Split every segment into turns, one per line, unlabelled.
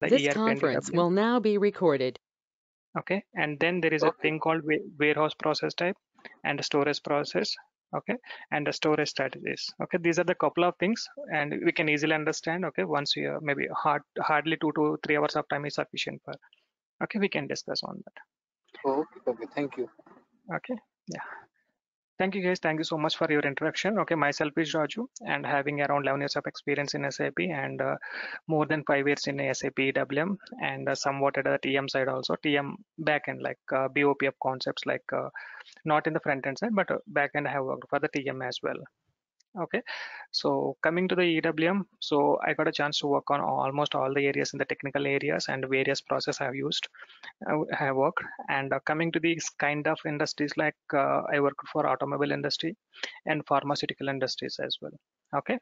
the
This
ERP and
conference
EWM.
will now be recorded.
Okay, and then there is a
Okay.
thing called warehouse process type and the storage process. Okay, and the storage strategies. Okay, these are the couple of things, and we can easily understand. Okay, once we maybe hardly 2 to 3 hours of time is sufficient for. Okay, we can discuss on that.
Okay. Thank you.
Okay, yeah. Thank you guys. Thank you so much for your introduction. Okay, myself is Raju and having around 11 years of experience in SAP and more than 5 years in SAP EWM and somewhat at the TM side also, TM backend like BOPF concepts like not in the front end side, but backend I have worked for the TM as well. Okay, so coming to the EWM, so I got a chance to work on almost all the areas in the technical areas and various process I have used, have worked. And coming to these kind of industries, like I worked for automobile industry and pharmaceutical industries as well. Okay,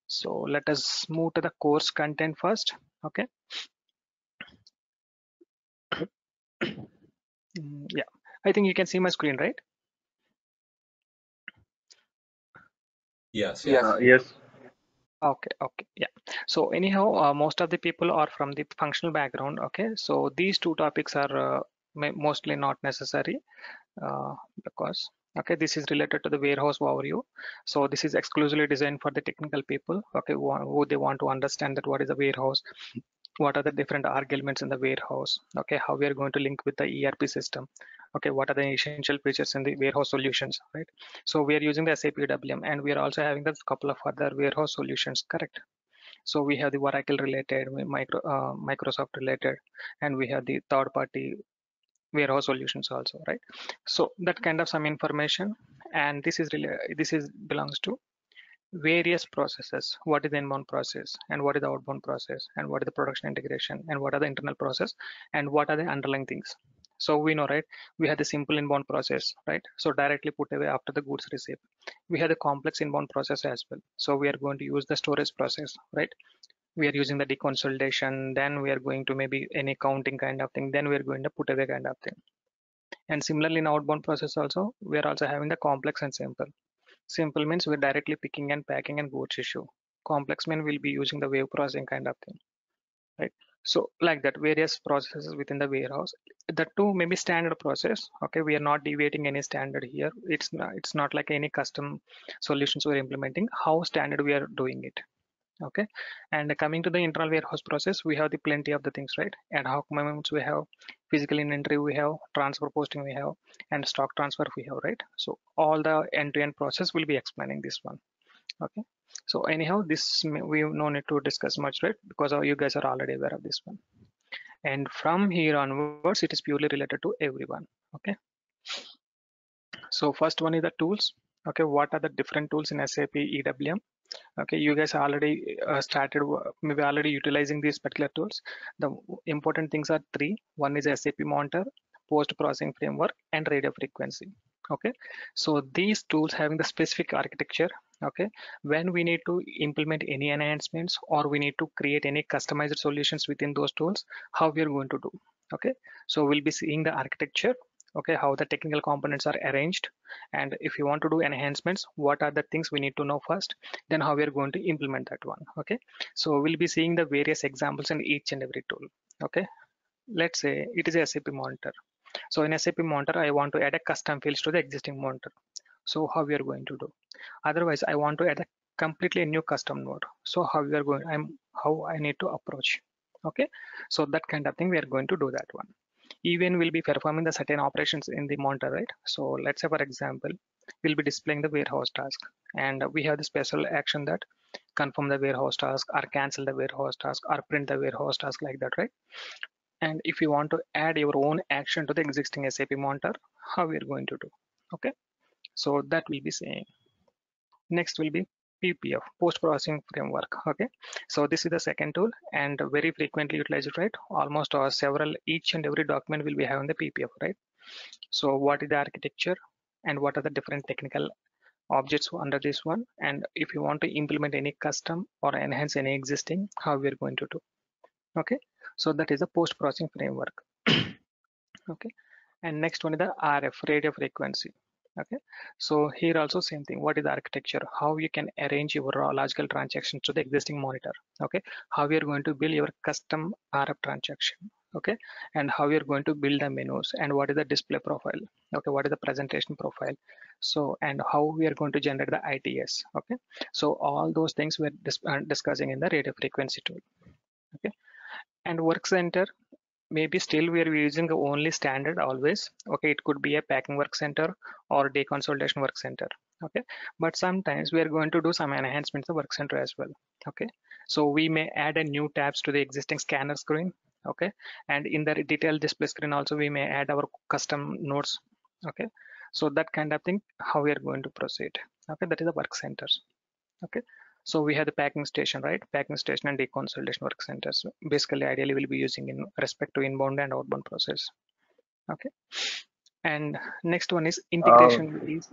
so let us move to the course content first. Okay. Yeah, I think you can see my screen, right?
Yes.
Yes.
Okay, yeah. So anyhow, most of the people are from the functional background. Okay, so these two topics are mostly not necessary because okay, this is related to the warehouse overview. So this is exclusively designed for the technical people. Okay, who they want to understand that what is a warehouse, what are the different arguments in the warehouse. Okay, how we are going to link with the ERP system. Okay, what are the essential features in the warehouse solutions, right? So we are using the SAP EWM and we are also having the couple of other warehouse solutions, correct? So we have the Oracle related, Microsoft related, and we have the third party warehouse solutions also, right? So that kind of some information, and this is really this is belongs to various processes. What is the inbound process, and what is the outbound process, and what is the production integration, and what are the internal process, and what are the underlying things. So we know, right? We have the simple inbound process, right? So directly put away after the goods receipt. We have the complex inbound process as well. So we are going to use the storage process, right? We are using the deconsolidation, then we are going to maybe any counting kind of thing, then we are going to put away kind of thing. And similarly in outbound process also, we are also having the complex and simple. Simple means we're directly picking and packing and goods issue. Complex mean we'll be using the wave processing kind of thing, right? So like that, various processes within the warehouse. The two maybe standard process. Okay, we are not deviating any standard here. It's not like any custom solutions we're implementing. How standard we are doing it. Okay, and coming to the internal warehouse process, we have the plenty of the things, right? Ad hoc moments we have, physical inventory we have, transfer posting we have, and stock transfer we have, right? So all the end-to-end process will be explaining this one. Okay, so anyhow, we no need to discuss much, right? Because you guys are already aware of this one. And from here onwards, it is purely related to everyone. Okay, so first one is the tools. Okay, what are the different tools in SAP EWM? Okay, you guys already started maybe already utilizing these particular tools. The important things are three. One is SAP Monitor, Post Processing Framework, and Radio Frequency. Okay, so these tools having the specific architecture. Okay, when we need to implement any enhancements or we need to create any customized solutions within those tools, how we are going to do. Okay, so we'll be seeing the architecture. Okay, how the technical components are arranged, and if you want to do enhancements, what are the things we need to know first, then how we are going to implement that one. Okay, so we'll be seeing the various examples in each and every tool. Okay, let's say it is a SAP Monitor. So in SAP Monitor, I want to add a custom fields to the existing monitor. So how we are going to do? Otherwise, I want to add a completely new custom node. So how I need to approach. Okay, so that kind of thing we are going to do that one. Even will be performing the certain operations in the monitor, right? So let's say for example, we'll be displaying the warehouse task, and we have the special action that confirm the warehouse task or cancel the warehouse task or print the warehouse task, like that, right? And if you want to add your own action to the existing SAP monitor, how we are going to do? Okay, so that will be saying. Next will be PPF, post processing framework. Okay, so this is the second tool and very frequently utilized, right? Almost several, each and every document will be having the PPF, right? So what is the architecture and what are the different technical objects under this one, and if you want to implement any custom or enhance any existing, how we are going to do. Okay, so that is the post processing framework. Okay, and next one is the RF, radio frequency. Okay, so here also same thing. What is the architecture? How you can arrange your logical transactions to the existing monitor? Okay, how you're going to build your custom RF transaction? Okay, and how you're going to build the menus, and what is the display profile? Okay, what is the presentation profile? So, and how we are going to generate the ITS? Okay, so all those things we're discussing in the radio frequency tool. Okay, and work center, maybe still we are using only standard always. Okay, it could be a packing work center or deconsolidation work center. Okay, but sometimes we are going to do some enhancements to the work center as well. Okay, so we may add a new tabs to the existing scanner screen. Okay, and in the detailed display screen also we may add our custom nodes. Okay, so that kind of thing, how we are going to proceed. Okay, that is the work centers. Okay, so we have the packing station, right? Packing station and deconsolidation work centers. Basically, ideally, we'll be using in respect to inbound and outbound process. Okay, and next one is
Uh,
integration with these.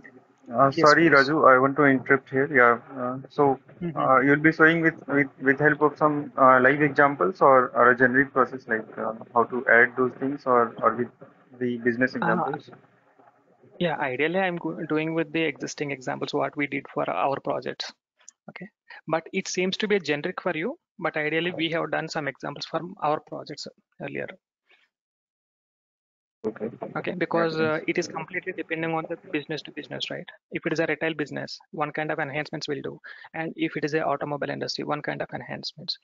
Yes,
Sorry,
please.
Raju, I want to interrupt here. Yeah.
Mhm.
You'll be showing with help of some live examples or a generic process like how to add those things or with the business
Uh,
examples.
yeah, ideally, I'm doing with the existing examples what we did for our projects. Okay, but it seems to be a generic for you. But ideally, we have done some examples from our projects earlier.
Okay.
Okay,
Yeah.
because it is completely depending on the business to business, right? If it is a retail business, one kind of enhancements will do, and if it is a automobile industry, one kind of enhancements.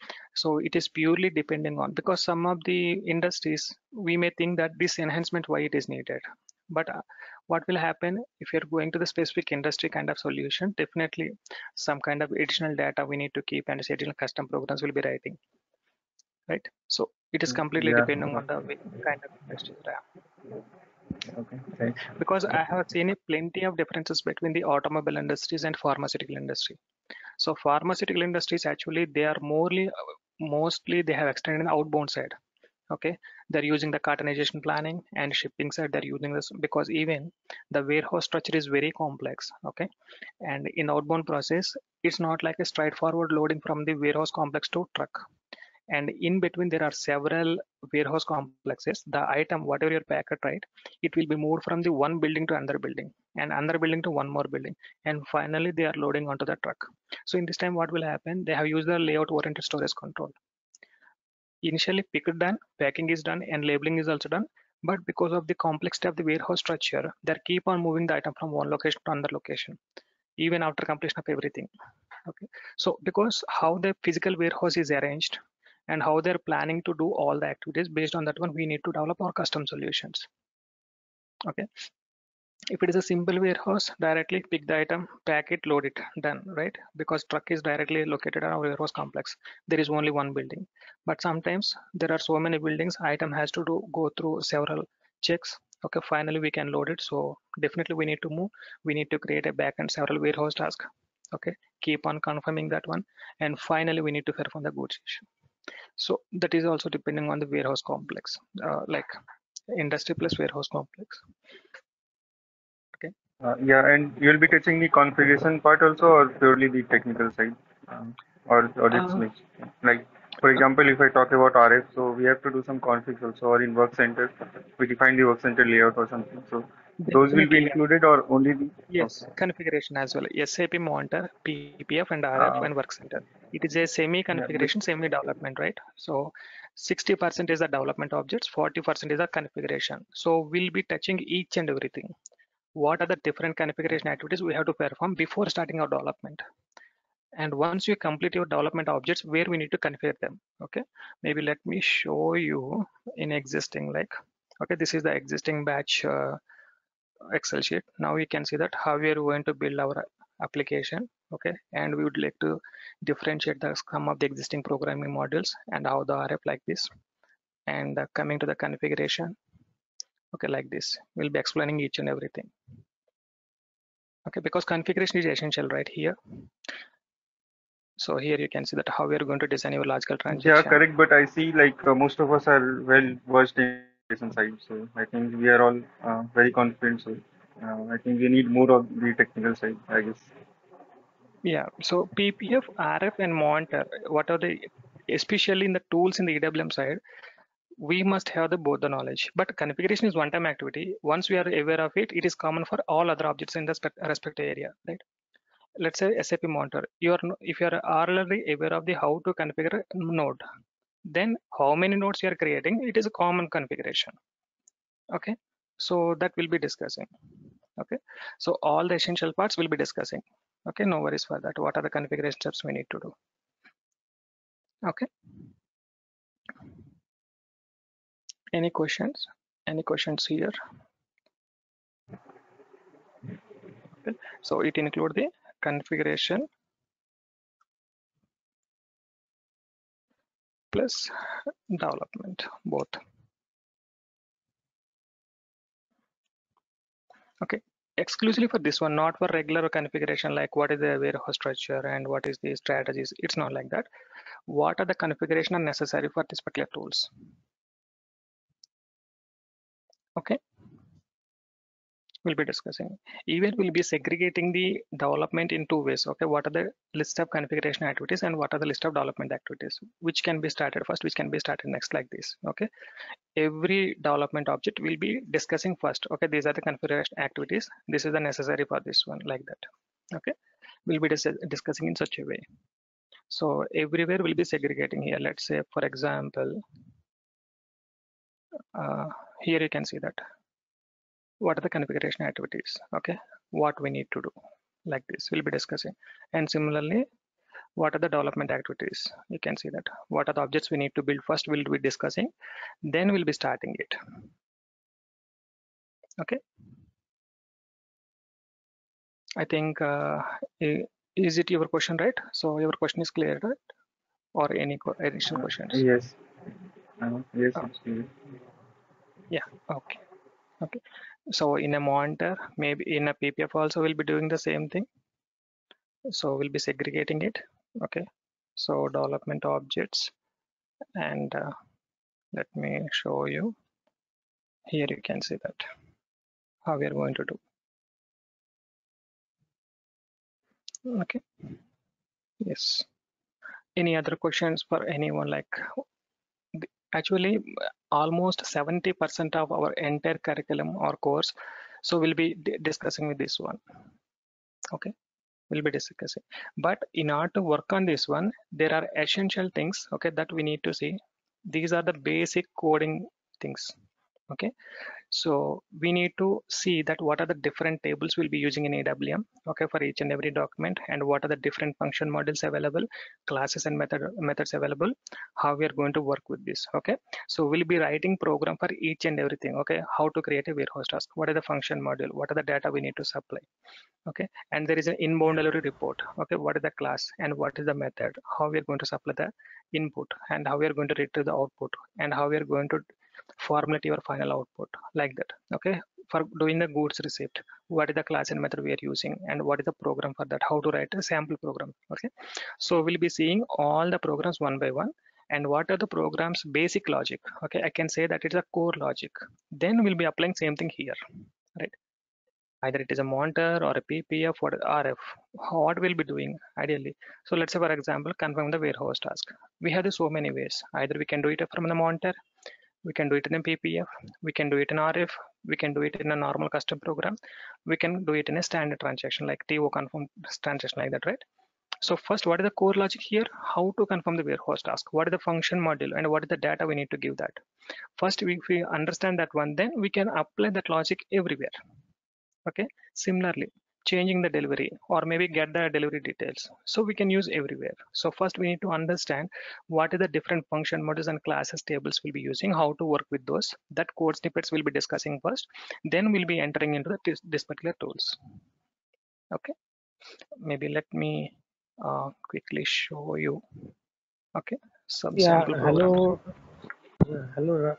So it is purely depending on, because some of the industries we may think that this enhancement why it is needed, but what will happen if you're going to the specific industry kind of solution? Definitely some kind of additional data we need to keep, and additional custom programs will be writing, right? So it is completely
Yeah.
depending on the kind of industry.
Okay. Thanks.
Because I have seen plenty of differences between the automobile industries and pharmaceutical industry. So pharmaceutical industries actually they are mostly they have extended the outbound side. Okay, they're using the cartonization planning and shipping side. They're using this because even the warehouse structure is very complex. Okay, and in outbound process, it's not like a straightforward loading from the warehouse complex to truck, and in between there are several warehouse complexes. The item whatever your packet, right, it will be moved from the one building to another building and another building to one more building, and finally they are loading onto the truck. So in this time what will happen, they have used the layout oriented storage control. Initially picked done, packing is done, and labeling is also done, but because of the complexity of the warehouse structure they keep on moving the item from one location to another location even after completion of everything. Okay, so because how the physical warehouse is arranged and how they're planning to do all the activities, based on that one we need to develop our custom solutions. Okay, if it is a simple warehouse, directly pick the item, pack it, load it, done, right? Because truck is directly located on our warehouse complex, there is only one building. But sometimes there are so many buildings, item has to go through several checks. Okay, finally we can load it. So definitely we need to move, we need to create a backend several warehouse task. Okay, keep on confirming that one, and finally we need to perform the goods issue. So that is also depending on the warehouse complex, like industry plus warehouse complex. Okay.
Yeah, and you'll be touching the configuration part also, or purely the technical side, um, or it's
Uh,
mixed. Like, for example, if I talk about RF, so we have to do some configs also, or in work center, we define the work center layout or something. So those will be
Definitely, yeah.
included, or only the
Yes,
okay.
configuration as well. SAP monitor, PPF, and RF
Uh,
and work center. It is a
yeah,
semi-configuration, semi-development, right? So 60% is the development objects, 40% is the configuration. So we'll be touching each and everything. What are the different configuration activities we have to perform before starting our development? And once you complete your development objects, where we need to configure them. Okay, maybe let me show you in existing, like, okay, this is the existing batch Excel sheet. Now you can see that how we are going to build our application. Okay, and we would like to differentiate the some of the existing programming modules and how the RF like this, and coming to the configuration. Okay, like this we'll be explaining each and everything. Okay, because configuration is essential right here. So here you can see that how we are going to design your logical
yeah,
transaction.
correct. But I see like most of us are well versed in application side, so I think we are all very confident. So I think we need more of the technical side, I guess.
Yeah, so PPF, RF, and monitor, what are the, especially in the tools in the EWM side, we must have the both the knowledge. But configuration is one-time activity. Once we are aware of it, it is common for all other objects in the respective area, right? Let's say SAP monitor. If you are already aware of the how to configure a node, then how many nodes you are creating, it is a common configuration. Okay, so that we'll be discussing. Okay, so all the essential parts we'll be discussing. Okay, no worries for that. What are the configuration steps we need to do? Okay, any questions? Any questions here? Okay. So it include the configuration plus development both. Okay, exclusively for this one, not for regular configuration like what is the warehouse structure and what is the strategies. It's not like that. What are the configuration are necessary for this particular tools? Okay, we'll be discussing. Even we'll be segregating the development in two ways. Okay, what are the list of configuration activities and what are the list of development activities, which can be started first, which can be started next, like this. Okay, every development object will be discussing first. Okay, these are the configuration activities, this is the necessary for this one, like that. Okay, we'll be discussing in such a way. So everywhere we'll be segregating here. Let's say for example, here you can see that what are the configuration activities. Okay, what we need to do, like this we'll be discussing. And similarly, what are the development activities, you can see that what are the objects we need to build first, we'll be discussing, then we'll be starting it. Okay, I think is it your question, right? So your question is clear, right? Or any additional questions?
Yes. Yes,
Oh,
it's clear.
yeah, okay. Okay, so in a monitor, maybe in a PPF also we'll be doing the same thing. So we'll be segregating it. Okay, so development objects, and let me show you. Here you can see that how we are going to do. Okay, yes. Any other questions for anyone? Like actually almost 70% of our entire curriculum or course, so we'll be discussing with this one. Okay, we'll be discussing, but in order to work on this one, there are essential things, okay, that we need to see. These are the basic coding things. Okay, so we need to see that what are the different tables we'll be using in EWM, okay, for each and every document, and what are the different function models available, classes and methods available, how we are going to work with this. Okay, so we'll be writing program for each and everything. Okay, how to create a warehouse task, what are the function module, what are the data we need to supply. Okay, and there is an inbound delivery report. Okay, what is the class and what is the method, how we are going to supply the input, and how we are going to retrieve the output, and how we are going to formulate your final output, like that. Okay, for doing the goods receipt, what is the class and method we are using, and what is the program for that, how to write a sample program. Okay, so we'll be seeing all the programs one by one, and what are the programs basic logic. Okay, I can say that it's a core logic. Then we'll be applying same thing here, right? Either it is a monitor or a PPF or RF, what we'll be doing ideally. So let's say for example, confirm the warehouse task. We have so many ways. Either we can do it from the monitor, we can do it in a PPF, we can do it in RF, we can do it in a normal custom program, we can do it in a standard transaction like TO confirm transaction, like that, right? So first, what is the core logic here? How to confirm the warehouse task? What is the function module and what is the data we need to give that? First, if we understand that one, then we can apply that logic everywhere. Okay, similarly, changing the delivery or maybe get the delivery details, so we can use everywhere. So first we need to understand what are the different function modules and classes tables we'll be using, how to work with those. That code snippets we'll be discussing first, then we'll be entering into this particular tools. Okay, maybe let me quickly show you. Okay, some
Yeah,
sample programs.
hello, hello,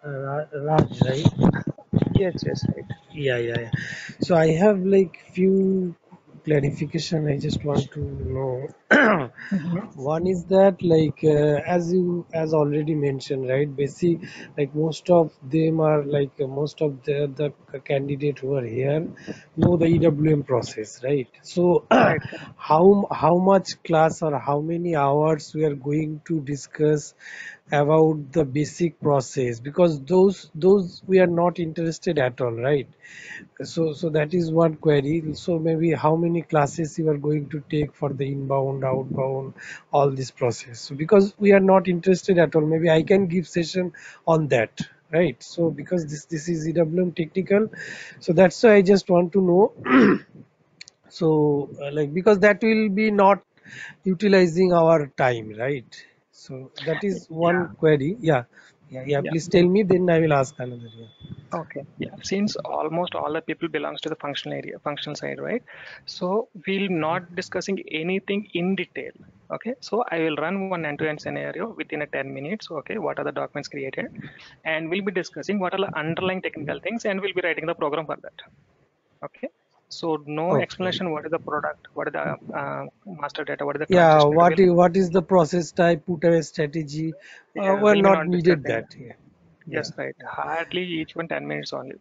Raj, right?
Yes, yes, right.
Yeah. So I have like few clarification I just want to know.
Mhm.
One is that like as you as already mentioned, right? Basic, like most of them are like most of the candidate who are here know the EWM process, right? So
Right, correct.
how much class or how many hours we are going to discuss about the basic process, because those we are not interested at all, right? So that is one query. So maybe how many classes you are going to take for the inbound, outbound, all this process. So because we are not interested at all, maybe I can give session on that, right? So because this is EWM technical, so that's why I just want to know. So like because that will be not utilizing our time, right? So that is one
Yeah,
query. Yeah, yeah, yeah.
yeah.
Please tell me, then I will ask another. Yeah.
Okay, yeah. Since almost all the people belongs to the functional area, functional side, right? So we'll not discussing anything in detail. Okay, so I will run one end-to-end scenario within a 10 minutes. Okay, what are the documents created, and we'll be discussing what are the underlying technical things, and we'll be writing the program for that. Okay, so no
Okay.
explanation. What is the product? What is the master data? What is the
Yeah,
transaction data? Will
what is the process type, put away strategy?
yeah,
We're
we'll be
not
not
needed
discussing.
that. Yeah, yeah,
Yes, right.
yeah,
Hardly each one 10 minutes only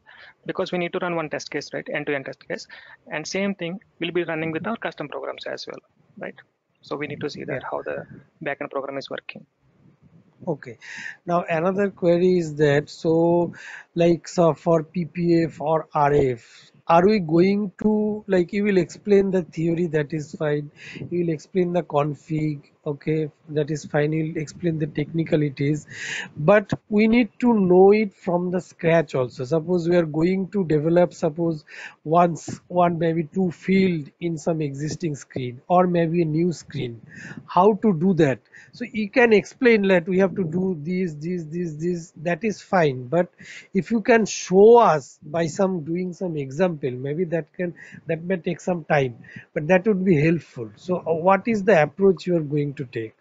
because we need to run one test case, right? End-to-end test case. And same thing we'll be running with our custom programs as well, right? So we need to see that
yeah.
how the backend program is working.
Okay. Now another query is that, so like so for PPF or RF, are we going to, like, you will explain the theory, that is fine. You will explain the config, okay, that is fine. You will explain the technicalities, but we need to know it from the scratch also. Suppose we are going to develop, suppose once one maybe two field in some existing screen or maybe a new screen, how to do that. So you can explain that we have to do this, that is fine, but if you can show us by some doing some example, maybe that may take some time, but that would be helpful. So what is the approach you are going to take?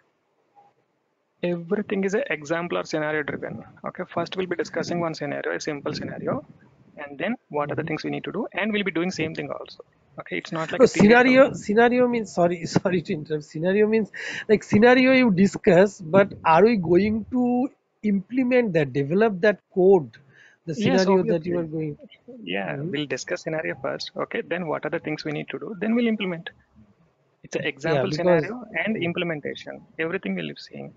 Everything is an example or scenario driven. Okay, first we'll be discussing one scenario, a simple scenario, and then what are the things we need to do, and we'll be doing same thing also. Okay, it's not like
No,
a theory
scenario means, sorry, sorry to interrupt. Scenario means like scenario you discuss, but are we going to implement that, develop that code, the
Yes,
scenario that you
obviously.
are going?
Yeah,
Mhm.
we'll discuss scenario first. Okay, then what are the things we need to do? Then we'll implement. It's an
Yeah,
example
because
scenario and implementation. Everything we'll be seeing.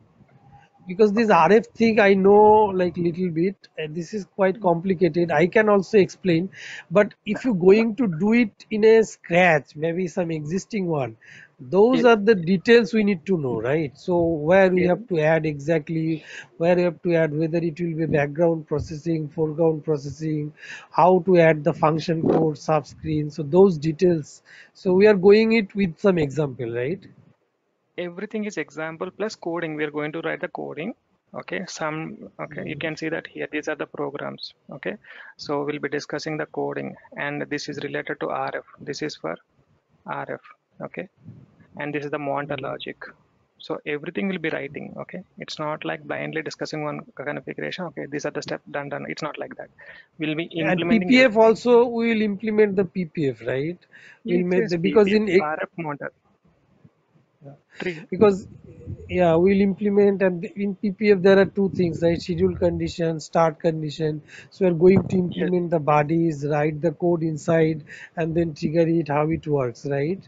this
Okay.
RF thing I know like little bit. This is quite complicated. I can also explain, but if you're going to do it in a scratch, maybe some existing one, those
E-
are the details we need to know, right? So where we have
e-
to add exactly, where we have to add, whether it will be background processing, foreground processing, how to add the function code, subscreen. So those details. So we are going it with some example, right?
Everything is example plus coding. We're going to write the coding. Okay. Okay. You can see that here. These are the programs. Okay. So we'll be discussing the coding and this is related to RF. This is for RF. Okay. And this is the monitor logic. So everything will be writing. Okay. It's not like blindly discussing one configuration. Okay. These are the steps done. It's not like that. We'll be
And
implementing
PPF
everything.
also we will implement the PPF, right? We'll
Yes,
make
yes,
the, because
PPF,
in
RF monitor, three.
because yeah, we'll implement, and in PPF there are two things, right? Schedule condition, start condition. So we're going to
Yes,
implement the bodies, write the code inside, and then trigger it how it works, right?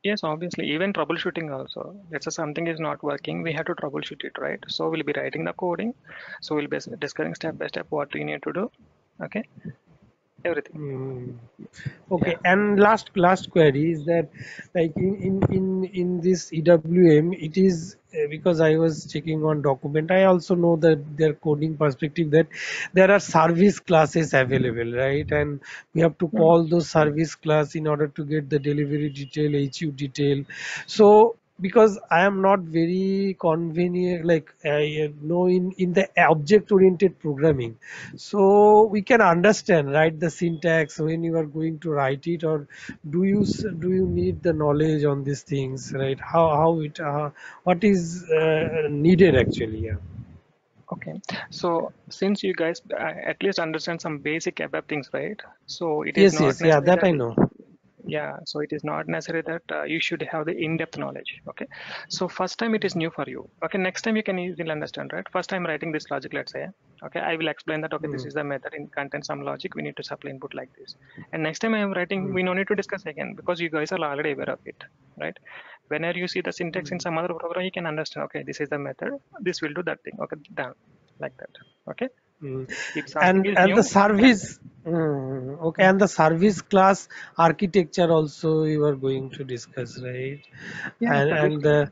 yes, obviously. Even troubleshooting also. Let's say something is not working, we have to troubleshoot it, right? So we'll be writing the coding. So we'll be discussing step by step what we need to do. Okay, everything.
Mm.
Yeah.
Okay, and last query is that, like in this EWM, it is because I was checking on document. I also know that their coding perspective, that there are service classes available, right? And we have to
Mm.
call those service class in order to get the delivery detail, HU detail. So because I am not very convenient, like I know in the object oriented programming, so we can understand, right, the syntax when you are going to write it, or do you need the knowledge on these things, right? How it what is needed actually? Yeah.
Okay. So since you guys at least understand some basic ABAP things, right? So it is
Yes,
not
yes, yeah,
necessary
that
that
I know.
Yeah, so it is not necessary that you should have the in-depth knowledge. Okay, so first time it is new for you. Okay, next time you can easily understand, right? First time writing this logic, let's say. Okay, I will explain that. Okay, this
Mm,
is the method in content some logic. We need to supply input like this. And next time I am writing,
mm,
we no need to discuss again because you guys are already aware of it, right? Whenever you see the syntax in
mm,
some other program, you can understand. Okay, this is the method. This will do that thing. Okay, done like that. Okay,
mm.
if something is
And the
new, then
service, okay, and the service class architecture also you are going to discuss, right?
yeah,
And
service
and
class.
the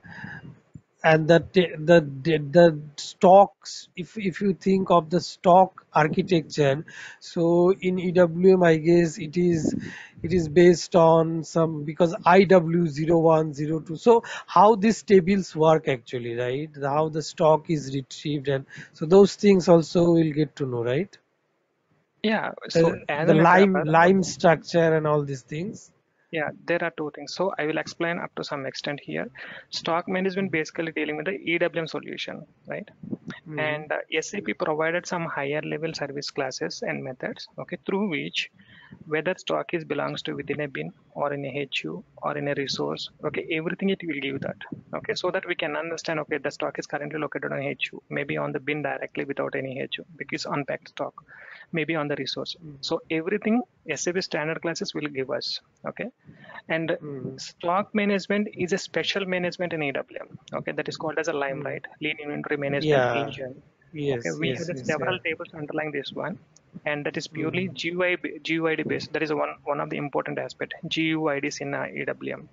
and the stocks, if you think of the stock architecture, so in EWM I guess it is based on some, because IW0102, so how these tables work actually, right? How the stock is retrieved, and so those things also we'll get to know, right?
Yeah, so as
The
an example,
lime
okay.
structure and all these things.
Yeah, there are two things. So I will explain up to some extent here. Stock management basically dealing with the EWM solution, right?
Mm,
And SAP provided some higher level service classes and methods, okay, through which whether stock is belongs to within a bin or in a HU or in a resource, okay, everything it will give that, okay, so that we can understand, okay, the stock is currently located on HU, maybe on the bin directly without any HU because unpacked stock, maybe on the resource.
mm,
So everything SAP standard classes will give us, okay, and
mm,
stock management is a special management in EWM, okay, that is called as a LIME,
mm.
right? Lean Inventory Management
Yeah.
Engine. Okay,
Yes,
we have
yes,
the
yes,
several
yeah.
tables underlying this one, and that is purely
Mm.
GUID based. That is one of the important aspect. GUIDs in EWM.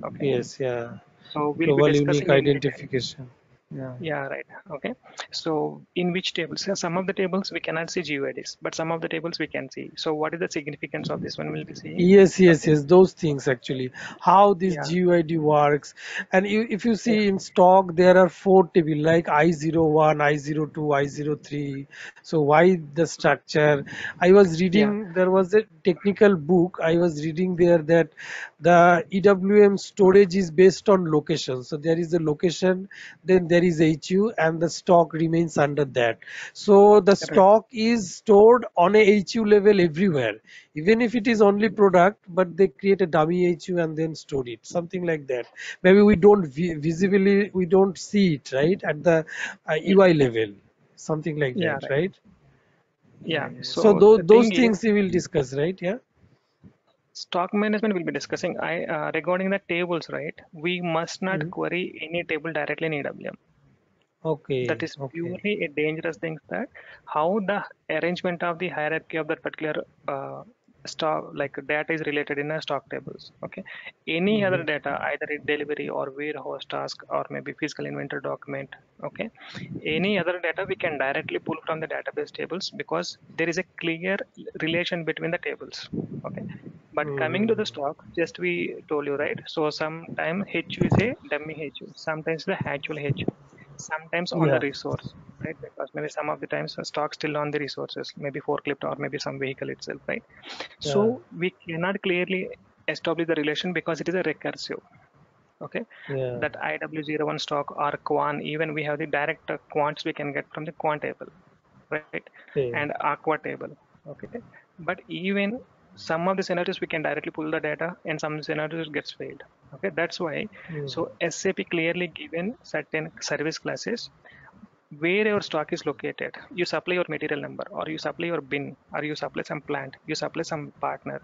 Okay,
Yes, yeah.
so we'll be
Global unique
discussing in detail.
identification. Yeah.
Yeah, right. Okay. So in which tables? So some of the tables we cannot see GUIDs, but some of the tables we can see. So what is the significance of this one? We'll be seeing.
Yes, yes,
Okay.
yes. Those things actually, how this
Yeah.
GUID works, and if you
Yeah.
see in stock, there are four tables like I01, I02, I03. So why the structure? I was
Yeah.
reading. There was a technical book. I was reading there that the EWM storage is based on location. So there is a location, then there is HU, and the stock remains under that. So the
Right.
stock is stored on a HU level everywhere, even if it is only product, but they create a dummy HU and then store it, something like that. Maybe we don't visibly, we don't see it, right, at the
Yeah.
UI level, something like
Yeah.
that,
Right.
right?
Yeah.
So
So the
those
thing is,
things we will discuss, right? Yeah.
stock management will be discussing. I regarding the tables, right? We must not
Mhm.
query any table directly in EWM. That
Okay,
is
okay.
purely a dangerous thing. That how the arrangement of the hierarchy of that particular stock, like data, is related in a stock tables. Okay, any other
Mhm.
data, either a delivery or warehouse task or maybe physical inventory document. Okay, any other data we can directly pull from the database tables because there is a clear relation between the tables. Okay, but coming to
Mhm.
the stock, just we told you, right? So sometimes HU is a dummy HU, sometimes the actual HU, sometimes on the
Yeah.
resource, right? Because maybe some of the times the stock still on the resources, maybe forklift or maybe some vehicle itself, right?
Yeah.
So we cannot clearly establish the relation because it is a recursive. Okay,
Yeah.
that IW01 stock or quant, even we have the direct quants we can get from the quant table, right?
Okay.
And aqua table. Okay, but even some of the scenarios we can directly pull the data and some scenarios gets failed. Okay, that's why.
Mm.
So SAP clearly given certain service classes where your stock is located. You supply your material number or you supply your bin or you supply some plant, you supply some partner.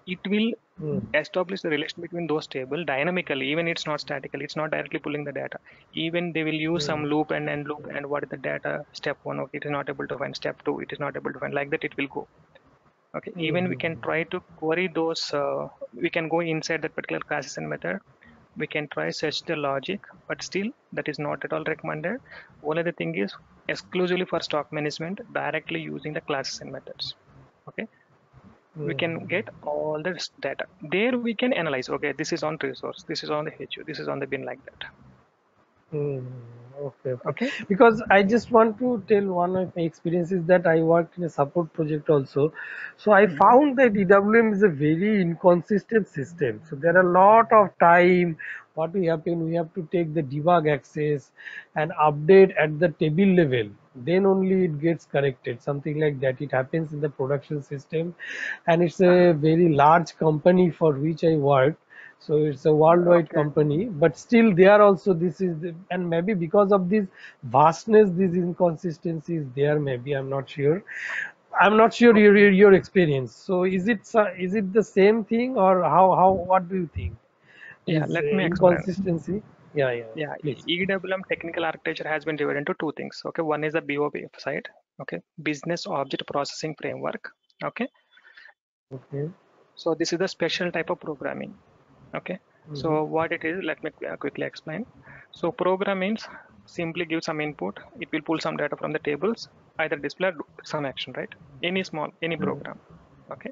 It will
Mm.
establish the relation between those tables dynamically. Even it's not statically, it's not directly pulling the data. Even they will use some
Mm.
loop and end loop, and what is the data, step one, okay, it is not able to find, step two, it is not able to find, like that it will go. Okay, even we
Mhm.
can try to query those, we can go inside that particular classes and method, we can try search the logic, but still that is not at all recommended. Only the thing is exclusively for stock management directly using the classes and methods. Okay, we can
Mhm.
get all this data there, we can analyze, okay, this is on resource, this is on the HU, this is on the bin, like that.
Hmm. Okay, okay.
Okay.
Because I just want to tell one of my experiences that I worked in a support project also. So I
Hmm.
found that EWM is a very inconsistent system. So there are a lot of time. What we happen, we have to take the debug access and update at the table level. then only it gets corrected, something like that. It happens in the production system, and it's a very large company for which I work. So it's a worldwide
Okay.
company, but still there also this is and maybe because of this vastness, this inconsistency is there, maybe. I'm not sure your experience. So is it the same thing, or how what do you think
Yeah,
is
let me explain.
inconsistency? Yeah, yeah,
Yeah,
please.
EWM technical architecture has been divided into two things. Okay, one is the BOP side. Okay, business object processing framework. Okay,
Okay.
so this is the special type of programming. Okay,
Mm-hmm.
so what it is, let me quickly explain. So program means simply give some input. It will pull some data from the tables, either display or do some action, right? Any program. Okay,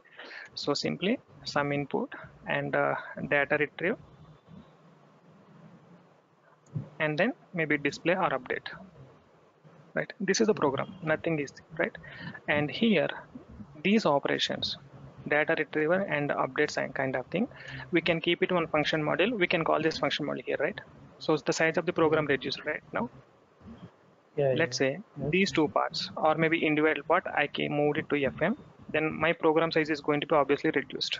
so simply some input and data retrieve, and then maybe display or update, right? This is the program, nothing is right. And here these operations, data retrieval and updates and kind of thing, we can keep it one function model. We can call this function model here, right? So the size of the program reduced right now.
Yeah,
Let's
yeah.
say
Yes.
these two parts or maybe individual part I can move it to FM, then my program size is going to be obviously reduced.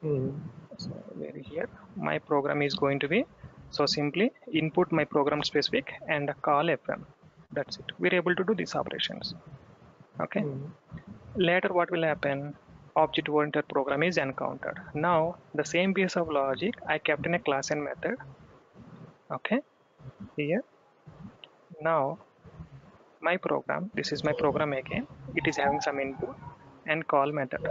Mm-hmm.
So very here my program is going to be, so simply input my program specific and call FM. That's it. We're able to do these operations. Okay.
Mm-hmm.
Later, what will happen? Object-oriented program is encountered. Now, the same piece of logic I kept in a class and method. Okay, here. Now, my program, this is my program again. It is having some input and call method.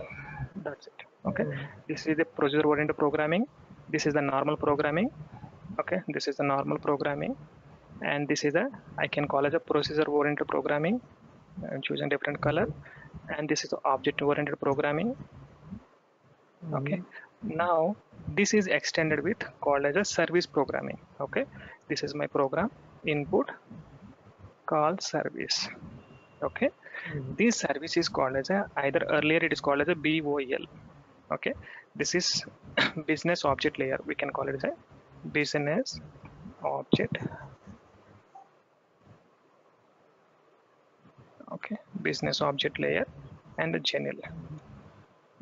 That's it. Okay, this is the procedure-oriented programming. This is the normal programming. Okay, this is the normal programming. And this is a, I can call it a procedure-oriented programming. I'm choosing different color. And this is the object-oriented programming. Okay,
Mm-hmm.
now this is extended with called as a service programming. Okay, this is my program input call service. Okay, this service is called as a, either earlier it is called as a BOL. Okay, this is business object layer, we can call it as a business object. Okay, business object layer and the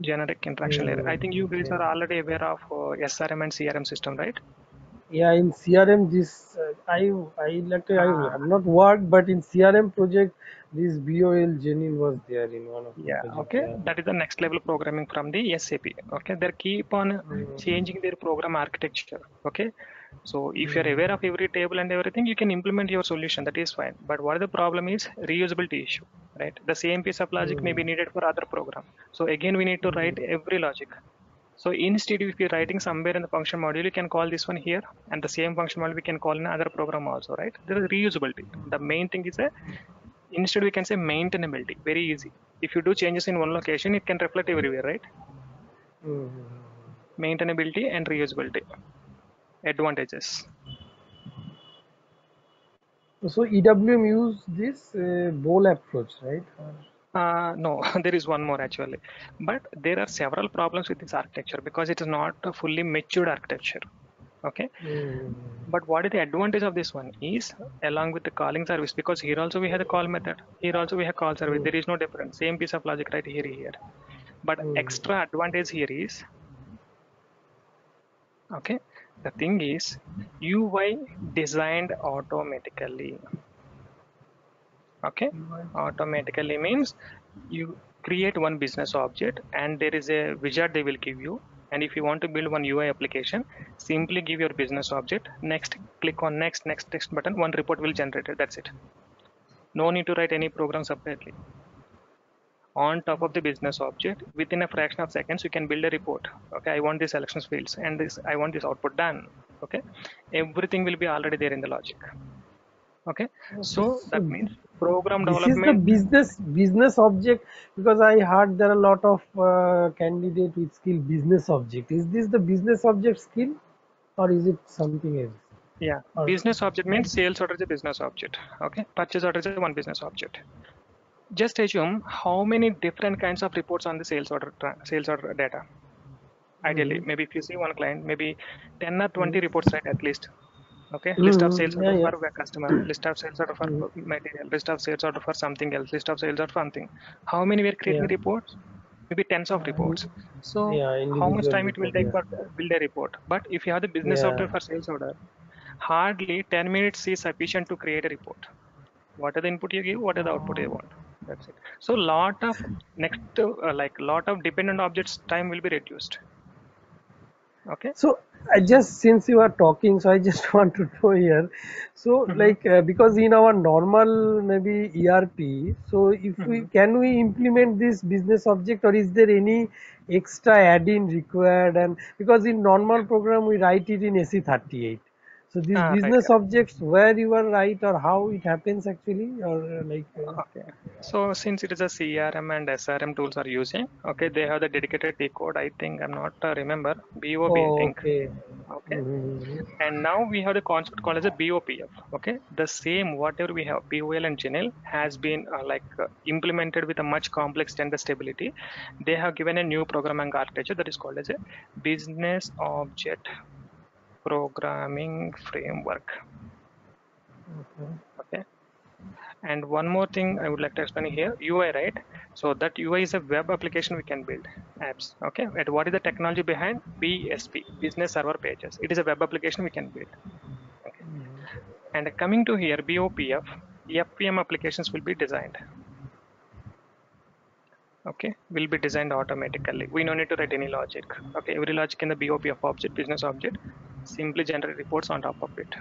generic interaction layer. I think you guys
Okay.
are already aware of SRM and CRM system, right?
Yeah, in CRM, this I like I
Ah,
have not worked, but in CRM project, this BOL Genin was there in one of the
yeah,
project.
okay.
Yeah.
That is the next level programming from the SAP. Okay, they keep on
Mm-hmm.
changing their program architecture. Okay, so if you're aware of every table and everything, you can implement your solution. That is fine. But what the problem is reusability issue, right? The same piece of logic may be
Mm-hmm.
needed for other program. So again, we need to write every logic. So instead, if you're writing somewhere in the function module, you can call this one here, and the same function module we can call in another program also, right? There is reusability. The main thing is a, instead we can say maintainability, very easy. If you do changes in one location, it can reflect everywhere, right?
Mm-hmm.
Maintainability and reusability advantages.
So EWM use this bowl approach, right?
No, there is one more actually, but there are several problems with this architecture because it is not a fully matured architecture. Okay,
Mm-hmm.
but what is the advantage of this one is along with the calling service, because here also we have the call method, here also we have call service, there is no difference, same piece of logic right here. But
Mm-hmm.
extra advantage here is, okay, the thing is UI designed automatically. Okay, automatically means you create one business object and there is a widget they will give you, and if you want to build one UI application, simply give your business object, next click on next button, one report will generate it. That's it. No need to write any program separately. On top of the business object, within a fraction of seconds you can build a report. Okay, I want these selections fields and this, I want this output done. Okay, everything will be already there in the logic. Okay,
Okay,
so
so
that means program
this is the
development.
business object, because I heard there are a lot of candidate with skill business object. Is this the business object skill, or is it something else?
Yeah,
Or
business object means sales order is a business object. Okay, purchase order is a one business object. Just assume how many different kinds of reports on the sales order data. Ideally,
Mhm.
maybe if you see one client, maybe 10 or 20 reports, right? At least. Okay, list of sales
Yeah,
order
yeah.
for a customer, list of sales order for material, list of sales order for something else, list of sales order for something. How many we are creating
Yeah.
reports? Maybe tens of reports. So
Yeah,
how much
individual
time it will
report,
take
yeah.
for build a report? But if you have the business software
Yeah.
for sales order, hardly 10 minutes is sufficient to create a report. What are the input you give? What are the output you want? That's it. So lot of next like lot of dependent objects time will be reduced. Okay.
So I just, since you are talking, so I just want to know here. So
Mm-hmm.
like because in our normal maybe ERP, so if we
Mm-hmm.
can we implement this business object, or is there any extra add-in required? And because in normal program we write it in SE38. So these
Right,
business
correct.
objects, where you are right or how it happens actually, or
Okay. So since it is a CRM and SRM tools are using, okay, they have the dedicated T code. I think I'm not remember BOB, I
oh,
think.
okay.
Okay.
Mhm.
And now we have the concept called as a BOPF. Okay. The same whatever we have POL and GNL has been implemented with a much complex tender stability. They have given a new programming architecture that is called as a business object programming framework. Okay. And one more thing I would like to explain here, UI, right? So that UI is a web application we can build apps. Okay. And what is the technology behind BSP, Business Server Pages? It is a web application we can build. Okay. And coming to here, BOPF, FPM applications will be designed. Okay, will be designed automatically. We don't need to write any logic. Okay, every logic in the BOPF object, business object, simply generate reports on top of it.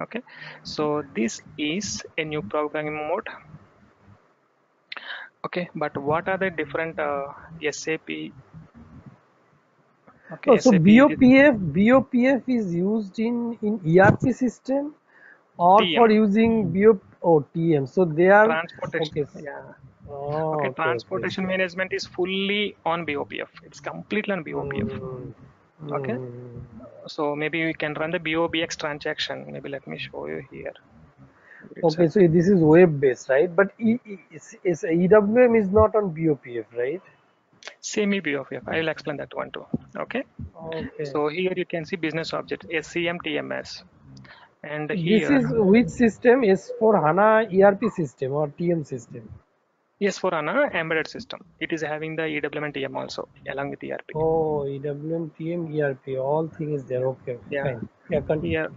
Okay, so this is a new programming mode. Okay, but what are the different SAP?
Oh,
Okay,
so
SAP it is
BOPF is used in ERP system or for
TM,
using TM. So they are
transportation.
okay.
Yeah.
Oh,
Okay,
okay, okay.
transportation management is fully on BOPF. It's completely on BOPF.
Mm,
Okay,
mm.
so maybe we can run the BOBX transaction. Maybe let me show you here
Okay,
itself.
so this is web based, right? But EWM is not on BOPF, right?
Semi BOPF. I will explain that one too. Okay.
Okay.
So here you can see business object SCM TMS, and
This
here
is which system is for HANA ERP system or TM system?
yes for HANA embedded system. It is having the EWM and TM also along with ERP.
Oh, EWM, TM, ERP, all thing is there. Okay, okay,
Yeah.
fine. Yeah, continue.
Here,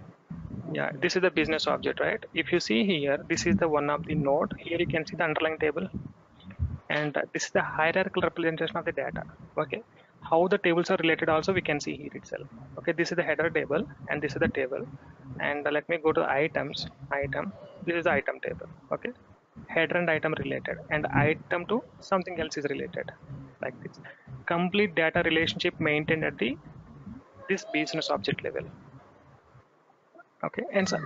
yeah, this is the business object, right? If you see here, this is the one of the node. Here you can see the underlying table, and this is the hierarchical representation of the data. Okay, how the tables are related also we can see here itself. Okay, this is the header table, and this is the table, and let me go to items. Item. This is the item table. Okay, header and item related, and item to something else is related, like this. Complete data relationship maintained at the this business object level. Okay, and so,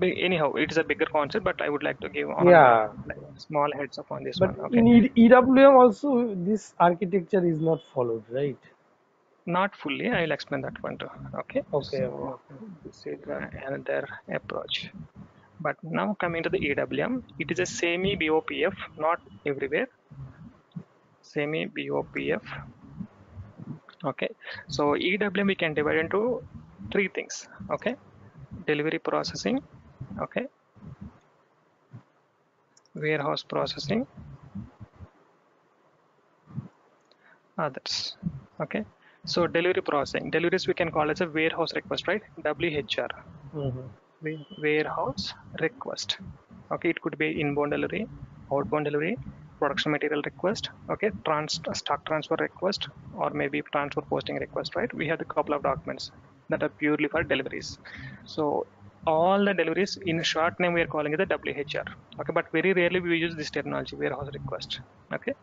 anyhow, it is a bigger concept, but I would like to give on a
Yeah,
like, small heads up on this
but
one. Okay,
in EWM also this architecture is not followed, right?
not fully. I'll explain that one too. Okay,
Okay, okay,
so
okay.
this is another approach. But now coming to the EWM, it is a semi BOPF, not everywhere. Semi BOPF. Okay, so EWM we can divide into three things. Okay, delivery processing. Okay, warehouse processing, others. Okay, so delivery processing, deliveries we can call as a warehouse request, right? WHR,
Mhm.
warehouse request. Okay, it could be inbound delivery, outbound delivery, production material request. Okay, stock transfer request, or maybe transfer posting request, right? We have a couple of documents that are purely for deliveries. So all the deliveries in short name we are calling it the WHR. Okay, but very rarely we use this terminology, warehouse request. Okay,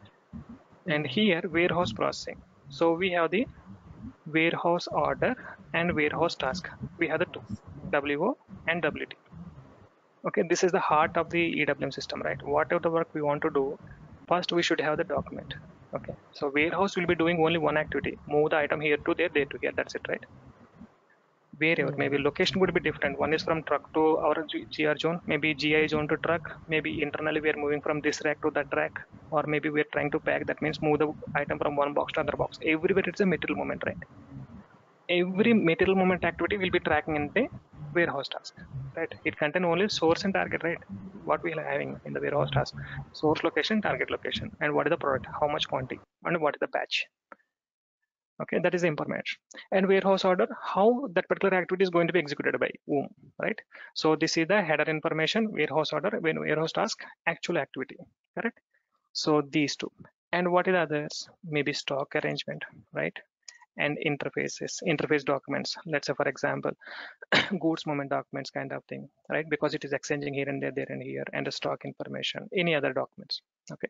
and here warehouse processing. So we have the warehouse order and warehouse task. We have the two, WO and WT. Okay, this is the heart of the EWM system, right? Whatever the work we want to do, first we should have the document. Okay, so warehouse will be doing only one activity, move the item here to there to here. That's it, right? Wherever maybe location would be different. One is from truck to our GR zone, maybe GI zone to truck, maybe internally we are moving from this rack to that rack, or maybe we are trying to pack, that means move the item from one box to another box. Everywhere it's a material movement, right? every material movement activity will be tracking in the warehouse task, right? It contain only source and target, right? What we are having in the warehouse task: source location, target location, and what is the product, how much quantity, and what is the batch. Okay, that is the information. And warehouse order, how that particular activity is going to be executed by whom, right? So this is the header information, warehouse order, when warehouse task, actual activity, correct? So these two. And what is others? Maybe stock arrangement, right? And interfaces, interface documents. Let's say, for example, goods movement documents kind of thing, right? Because it is exchanging here and there and here, and the stock information, any other documents. Okay.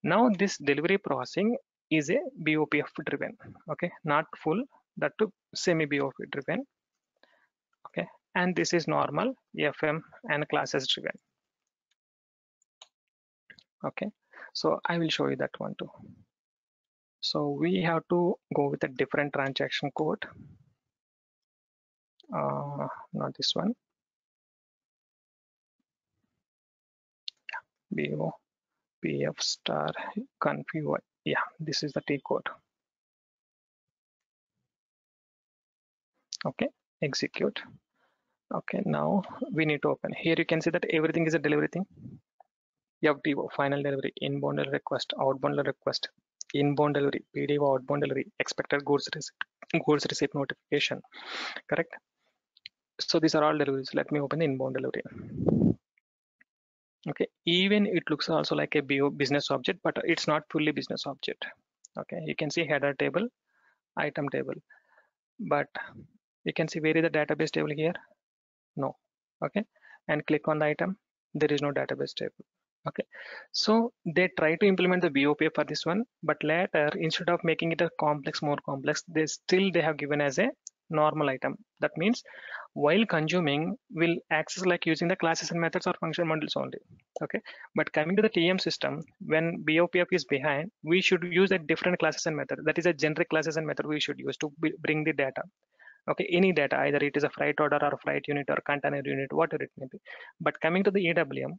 Now this delivery processing is a BOPF driven, okay, not full, that to semi BOP driven, okay, and this is normal FM and classes driven, okay. So I will show you that one too. So we have to go with a different transaction code, not this one, BOPF star config. Yeah, this is the T code. Okay, execute. Okay, now we need to open. Here you can see that everything is a delivery thing. FDO, final delivery, inbound delivery request, outbound delivery request, inbound delivery, PDO, outbound delivery, expected goods receipt notification, correct? So these are all deliveries. Let me open the inbound delivery. Okay, even it looks also like a BO business object, but it's not fully business object. Okay, you can see header table, item table, but you can see where is the database table here? No. Okay, and click on the item, there is no database table. Okay, so they try to implement the BOP for this one, but later instead of making it a more complex, they have given as a normal item. That means while consuming will access like using the classes and methods or function bundles only. Okay, but coming to the TM system, when BOPF is behind, we should use a different classes and method. That is a generic classes and method we should use to bring the data. Okay, any data, either it is a freight order or a freight unit or container unit, whatever it may be. But coming to the EWM,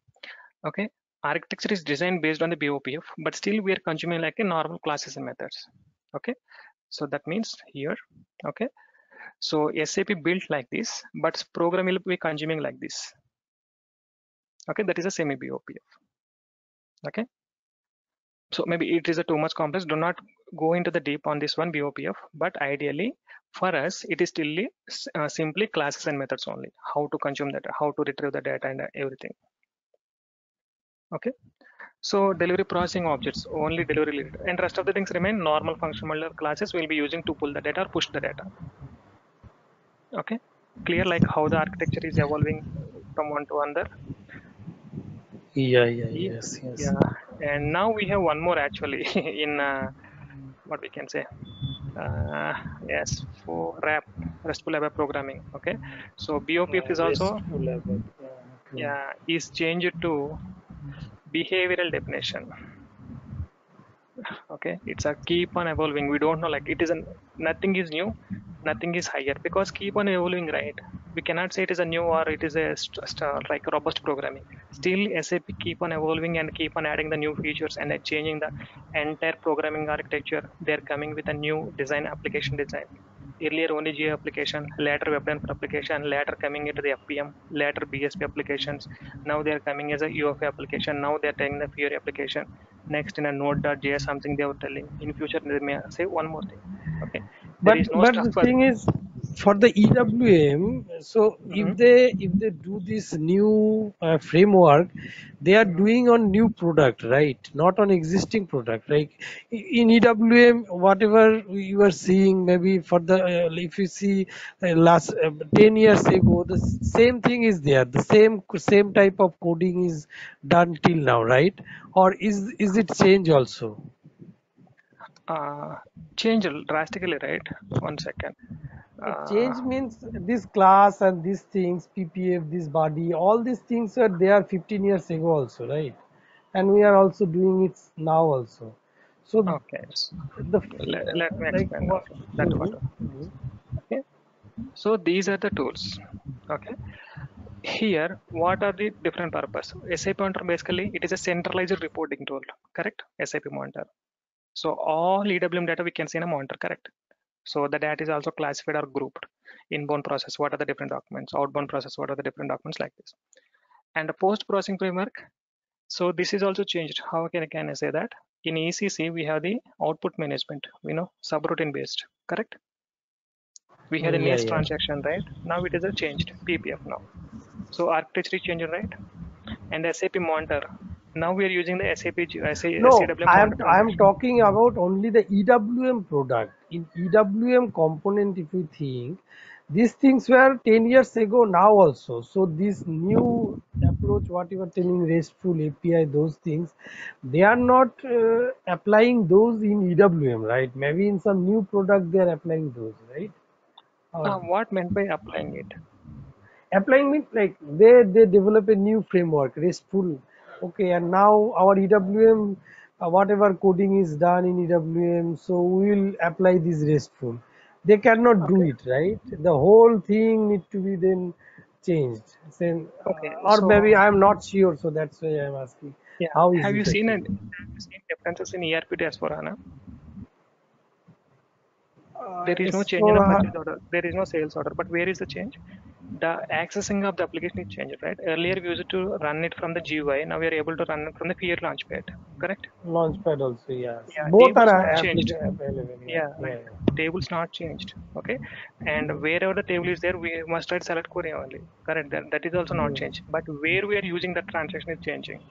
okay, architecture is designed based on the BOPF, but still we are consuming like a normal classes and methods. Okay, so that means here, okay, so SAP built like this, but program will be consuming like this. Okay, that is a semi BOPF. Okay, so maybe it is a too much complex. Do not go into the deep on this one BOPF, but ideally for us it is still simply classes and methods only. How to consume data, how to retrieve the data, and everything. Okay. So delivery processing objects, only delivery related, and rest of the things remain normal functional classes we'll be using to pull the data or push the data. Okay, clear like how the architecture is evolving from one to another.
Yes.
Yeah, and now we have one more actually in what we can say, yes, for RESTful ABAP programming. Okay, so BOPF is also,
Restful level. Okay.
yeah, is changed to behavioral definition. Okay, it's a keep on evolving. We don't know, like it is a nothing is new, nothing is higher, because keep on evolving, right? We cannot say it is a new or it is a like robust programming. Still SAP keep on evolving and keep on adding the new features and changing the entire programming architecture. They're coming with a new design, application design. Earlier only GA application, later web developer application, later coming into the FPM, later BSP applications. Now they are coming as a UFA application. Now they are taking the Fiori application. Next in a Node.js, something they were telling. In future they may say one more thing. Okay, there
but
is no
but
stuff
the
for.
thing is, for the EWM, so
Mhm,
if they do this new framework, they are
mhm.
doing on new product, right? Not on existing product. Like in EWM, whatever you are seeing, maybe for the if you see last 10 years ago, the same thing is there. The same type of coding is done till now, right? Or is it change also?
Uh, Change drastically, right? One second.
Change means this class and these things, PPF, this body, all these things are there 15 years ago also, right? And we are also doing it now also. So
Okay,
the
let me
like
explain
what?
that one.
Mhm.
Okay, so these are the tools. Okay, here what are the different purpose? SAP Monitor, basically it is a centralized reporting tool, correct? SAP Monitor. So all EWM data we can see in a monitor, correct? So the data is also classified or grouped. Inbound process, what are the different documents? Outbound process, what are the different documents, like this. And the post-processing framework, so this is also changed. How can I say that? In ECC, we have the output management, subroutine based, correct? We had a
Yeah,
NACE
yeah.
transaction, right? Now it is a changed PPF now. So architecture is changed, right? And SAP Monitor. Now we are using the
No,
SAWM
I
Monitor
am I am
transaction.
talking about only the EWM product. In EWM component, if you think, these things were 10 years ago now also. So this new approach, what you are telling, RESTful API, those things, they are not applying those in EWM, right? Maybe in some new product they are applying those, right? Or
What meant by applying it?
applying means like they develop a new framework, RESTful. Okay, and now our EWM, whatever coding is done in EWM, so we will apply this RESTful. They cannot do
Okay.
it, right? The whole thing need to be then changed. Then,
Okay.
or
So
maybe I am not sure, so that's why I am asking.
yeah,
How is it actually?
have you seen differences in ERP to S4HANA? There is no
As
change in
for
a purchase order. There is no sales order. But where is the change? The accessing of the application is changed, right? Earlier we used to run it from the GUI. Now we are able to run it from the Fear Launchpad. Correct?
Launchpad also, yes.
Yeah.
Both are
Tables not changed.
available. Yeah,
Yeah,
yeah,
right.
yeah.
Tables not changed. Okay. And wherever the table is there, we must write select query only. Correct. That is also not
Mm,
changed. But where we are using that transaction is changing.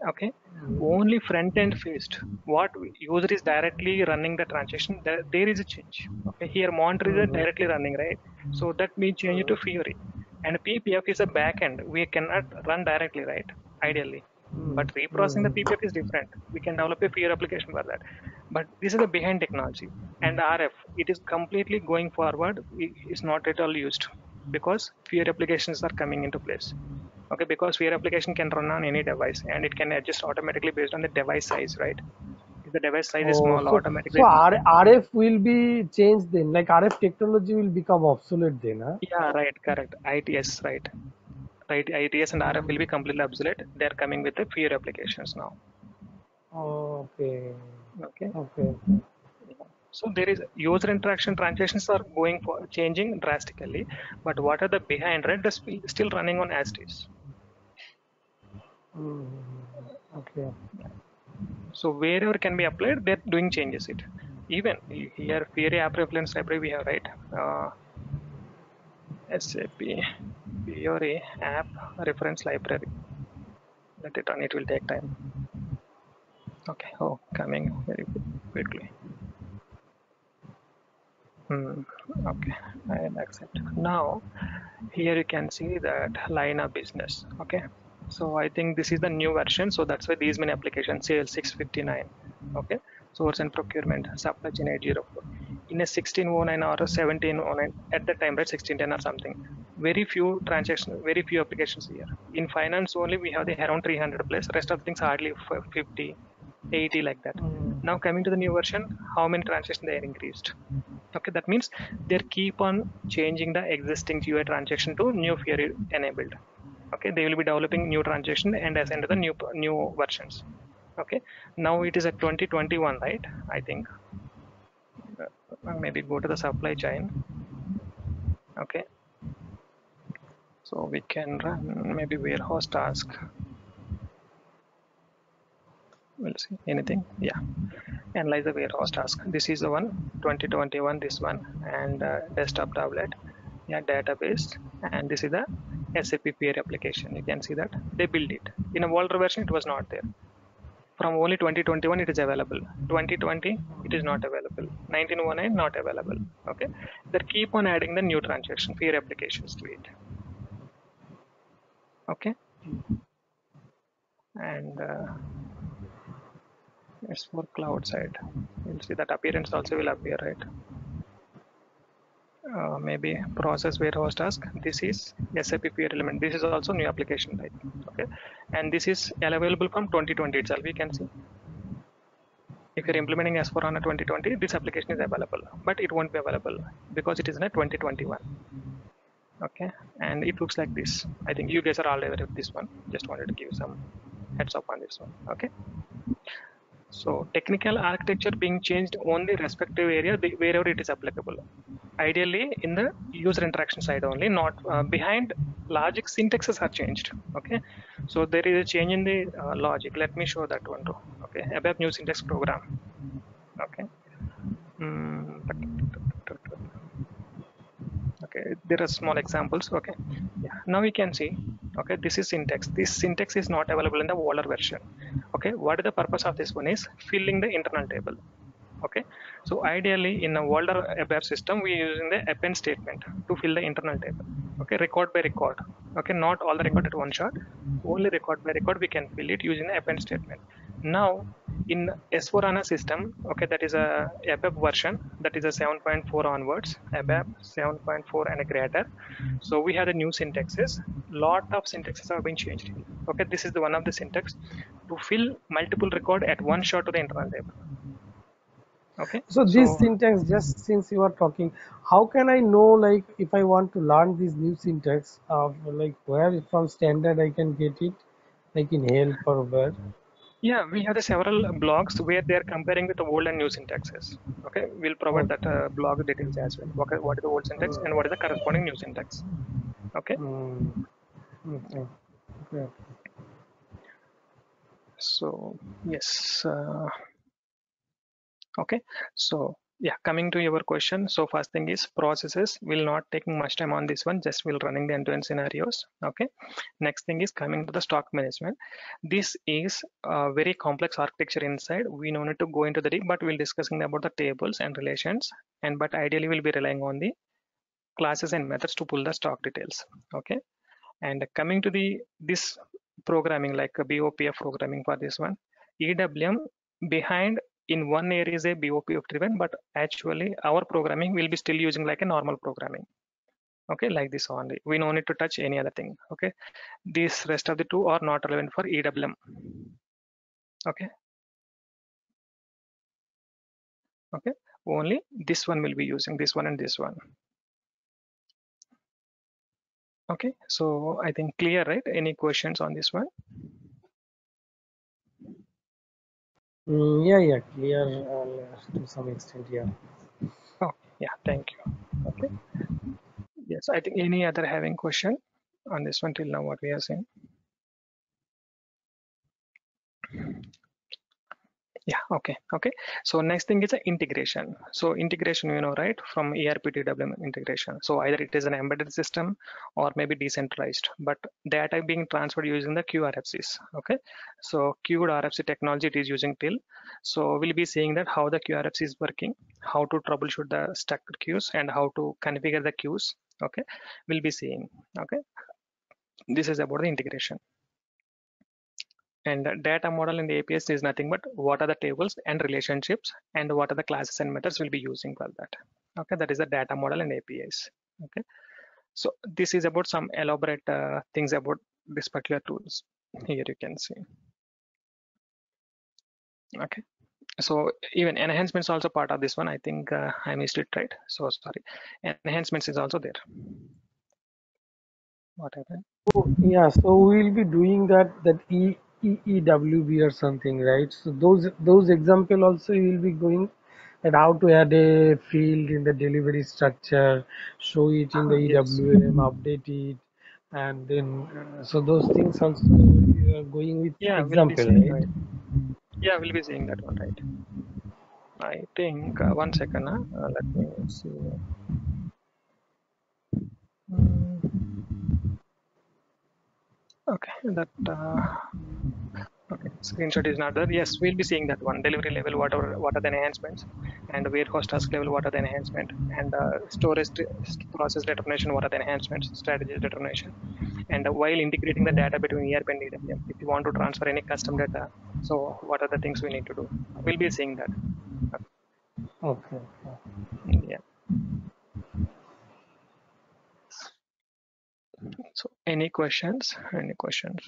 Okay, only front end faced. What user is directly running the transaction, there is a change. Okay, here monitor is
mm,
directly running, right? So that means change it to Fury. And PPF is a backend, we cannot run directly, right? Ideally.
mm,
But reprocessing the
mm,
PPF is different. We can develop a Fury application for that. But this is the behind technology. And RF, it is completely going forward. It's not at all used because Fury applications are coming into place. Okay, because your application can run on any device and it can adjust automatically based on the device size, right? If the device size is
Oh,
small,
so
automatically,
RF will be changed then, like RF technology will become obsolete then, huh?
yeah, right, correct. ITS, right, right. ITS and RF will be completely obsolete. They're coming with the fewer applications now.
Okay,
Okay,
okay.
so there is user interaction transactions are going for changing drastically, but what are the behind, right? That's still running on as it is.
Mm, okay.
So wherever can be applied, they're doing changes it. Even here, Fiori app reference library we have, right? SAP Fiori app reference library. Let it run, it will take time. Okay, oh, coming very quickly. Okay, I accept. Now, here you can see that line of business. Okay, so I think this is the new version. So that's why these many applications, sales 659. Okay, source and procurement, supply chain 804. In a 1609 or a 1709, at the time, right, 1610 or something. Very few transactions, very few applications here. In finance only, we have the around 300 plus. Rest of things hardly 50, 80 like that.
Mm,
Now coming to the new version, how many transactions they are increased? Okay, that means they keep on changing the existing GUI transaction to new Fiori enabled. Okay, they will be developing new transaction and assign to the new versions. Okay, now it is at 2021, right? I think maybe go to the supply chain. Okay, so we can run maybe warehouse task. We'll see anything. Yeah, analyze the warehouse task. This is the one 2021. This one and desktop tablet. Yeah, database, and this is the SAP peer application. You can see that they build it in a older version. It was not there. From only 2021 it is available. 2020 it is not available. 1909 not available. Okay, they keep on adding the new transaction peer applications to it. Okay, and it's for cloud side. You'll see that appearance also will appear, right? Maybe process warehouse task. This is SAP peer element. This is also new application type. Okay, and this is available from 2020 itself. We can see if you're implementing S4HANA 2020, this application is available, but it won't be available because it is in a 2021. Okay, and it looks like this. I think you guys are all aware of this one. Just wanted to give you some heads up on this one. Okay, So technical architecture being changed only respective area wherever it is applicable. Ideally in the user interaction side only, not behind logic syntaxes are changed. Okay, so there is a change in the logic. Let me show that one too. Okay, above new syntax program. Okay. Mm, okay, there are small examples. Okay, yeah, now we can see. Okay, this is syntax. This syntax is not available in the older version. Okay, what is the purpose of this one is filling the internal table. Okay, so ideally in a older ABAP system we are using the append statement to fill the internal table. Okay, record by record. Okay, not all the record at one shot, only record by record we can fill it using the append statement. Now in S4HANA system, okay, that is a ABAP version, that is a 7.4 onwards, ABAP 7.4 and greater. So we have the new syntaxes. Lot of syntaxes have been changed. Okay, this is the one of the syntax to fill multiple record at one shot to the internal table. Okay,
So this
so
syntax, just since you are talking, how can I know, like, if I want to learn this new syntax, like where from standard I can get it, like in help or where?
yeah, we have the several blogs where they are comparing with the old and new syntaxes. Okay, we'll provide that
Okay.
blog details as well. Okay, what is the old syntax and what is the corresponding new syntax. Okay,
Mm, okay. Okay.
so yes, okay, so yeah, coming to your question. So first thing is processes. Will not taking much time on this one, just will running the end-to-end scenarios. Okay, next thing is coming to the stock management. This is a very complex architecture inside. We no need to go into the deep, but we'll discussing about the tables and relations, and but ideally we'll be relying on the classes and methods to pull the stock details. Okay, and coming to the this programming like a BOPF programming for this one, EWM behind in one area is a BOPF driven, but actually our programming will be still using like a normal programming. Okay, like this only. We no need to touch any other thing. Okay, these rest of the two are not relevant for EWM. Okay, okay, only this one will be using this one and this one. Okay, so I think clear, right? Any questions on this one?
Yeah, yeah, clear to some extent, yeah.
Oh, yeah, thank you. Okay, yes, I think any other having question on this one till now what we are saying. Yeah, okay. So next thing is a integration. So integration, you know, right, from ERP to EWM integration. So either it is an embedded system or maybe decentralized, but data being transferred using the QRFCs. Okay, so queued RFC technology it is using till. So we'll be seeing that how the QRFC is working, how to troubleshoot the stuck queues, and how to configure the queues. Okay, we'll be seeing. Okay, this is about the integration. And the data model in the APIs is nothing but what are the tables and relationships and what are the classes and methods we'll be using for that. Okay, that is the data model and APIs. Okay, so this is about some elaborate things about this particular tools. Here you can see. Okay, so even enhancements also part of this one. I think I missed it, right? So sorry. Enhancements is also there. What happened?
Yeah, so we'll be doing that EEWB or something, right? So those example also you will be going at how to add a field in the delivery structure, show it in the
Yes.
EWM, update it, and then so those things also you are going with
Yeah, we'll be
example,
seeing,
right?
right? Yeah, we'll be seeing that one, right? I think 1 second. Let me see. Okay, that okay. Screenshot is not there. Yes, we'll be seeing that one. Delivery level, what are the enhancements, and warehouse task level, what are the enhancement, and storage process determination, what are the enhancements, strategy determination, and while integrating the data between ERP and EWM, if you want to transfer any custom data, so what are the things we need to do? We'll be seeing that.
Okay.
Yeah. So any questions? Any questions?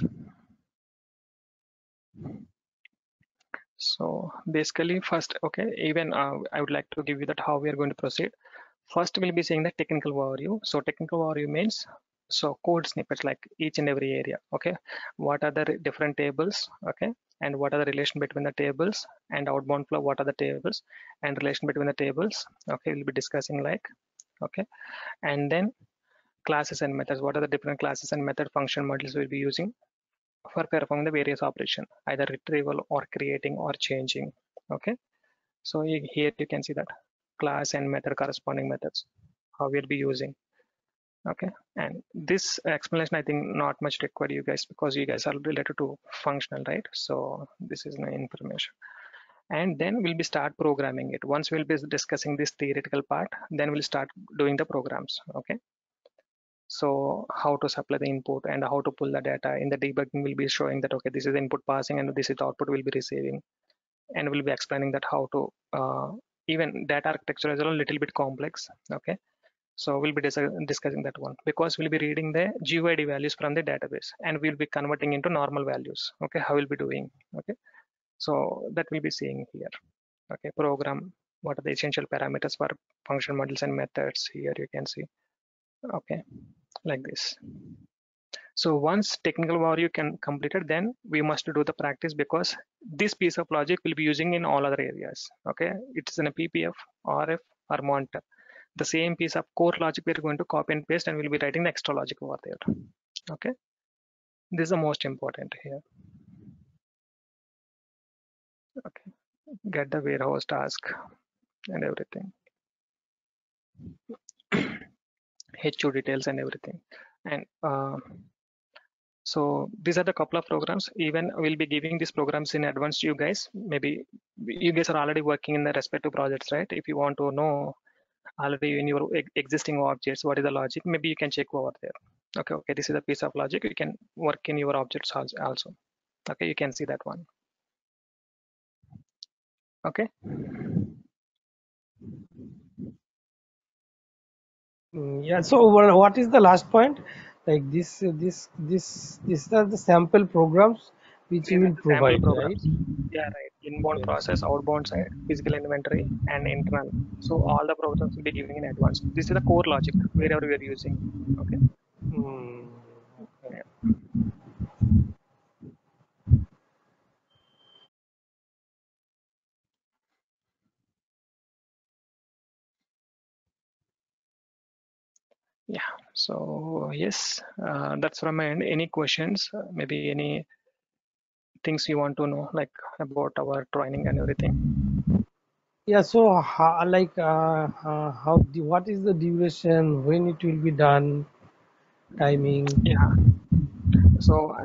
So basically first, okay, even I would like to give you that how we are going to proceed. First we'll be seeing the technical overview. So technical overview means so code snippets like each and every area. Okay, what are the different tables? Okay, and what are the relation between the tables, and outbound flow, what are the tables, and relation between the tables. Okay, we'll be discussing like, okay, and then classes and methods, what are the different classes and method function models we'll be using for performing the various operation, either retrieval or creating or changing. Okay, so here you can see that class and method corresponding methods, how we'll be using. Okay, and this explanation I think not much required you guys, because you guys are related to functional, right? So this is no information. And then we'll be start programming it. Once we'll be discussing this theoretical part, then we'll start doing the programs. Okay, so how to supply the input and how to pull the data. In the debugging will be showing that, okay, this is the input passing and this is the output we'll be receiving, and we'll be explaining that how to even data architecture is a little bit complex. Okay, so we'll be discussing that one, because we'll be reading the GUID values from the database and we'll be converting into normal values. Okay, how we'll be doing. Okay, so that we'll be seeing here. Okay, program, what are the essential parameters for function models and methods, here you can see. Okay, like this. So once technical overview can completed, then we must do the practice, because this piece of logic will be using in all other areas. Okay, it's in a PPF, RF, or monitor. The same piece of core logic we're going to copy and paste, and we'll be writing the extra logic over there. Okay, this is the most important here. Okay, get the warehouse task and everything, HU details and everything. And so these are the couple of programs. Even we'll be giving these programs in advance to you guys. Maybe you guys are already working in the respective projects, right? If you want to know already in your existing objects what is the logic, maybe you can check over there. Okay, this is a piece of logic, you can work in your objects also. Okay, you can see that one. Okay,
Yeah. So what is the last point? Like these are the sample programs which you
these are
will
the sample
provide, right?
programs. Yeah, right. Inbound
Okay.
process, outbound side, physical inventory, and internal. So all the programs will be giving in advance. This is the core logic wherever we are using. Okay.
Hmm. Okay.
Yeah. Yeah. So yes, that's from my end. Any questions? Maybe any things you want to know, like about our training and everything?
Yeah. So what is the duration? When it will be done? Timing?
Yeah. So,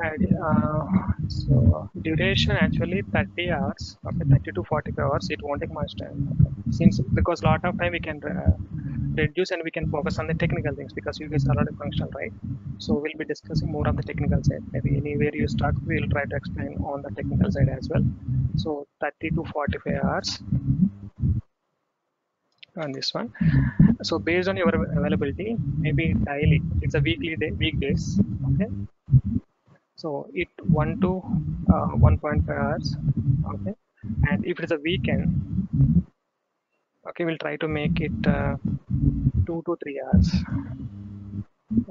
so duration actually 30 hours. Okay, 30 to 45 hours. It won't take much time. Okay, since because a lot of time we can reduce and we can focus on the technical things, because you guys are already functional, right? So we'll be discussing more on the technical side. Maybe anywhere you start, we'll try to explain on the technical side as well. So 30 to 45 hours on this one. So based on your availability, maybe daily. It's a weekly day, weekdays. Okay. So it 1 to 1.5 hours. Okay. And if it's a weekend, okay, we'll try to make it 2 to 3 hours.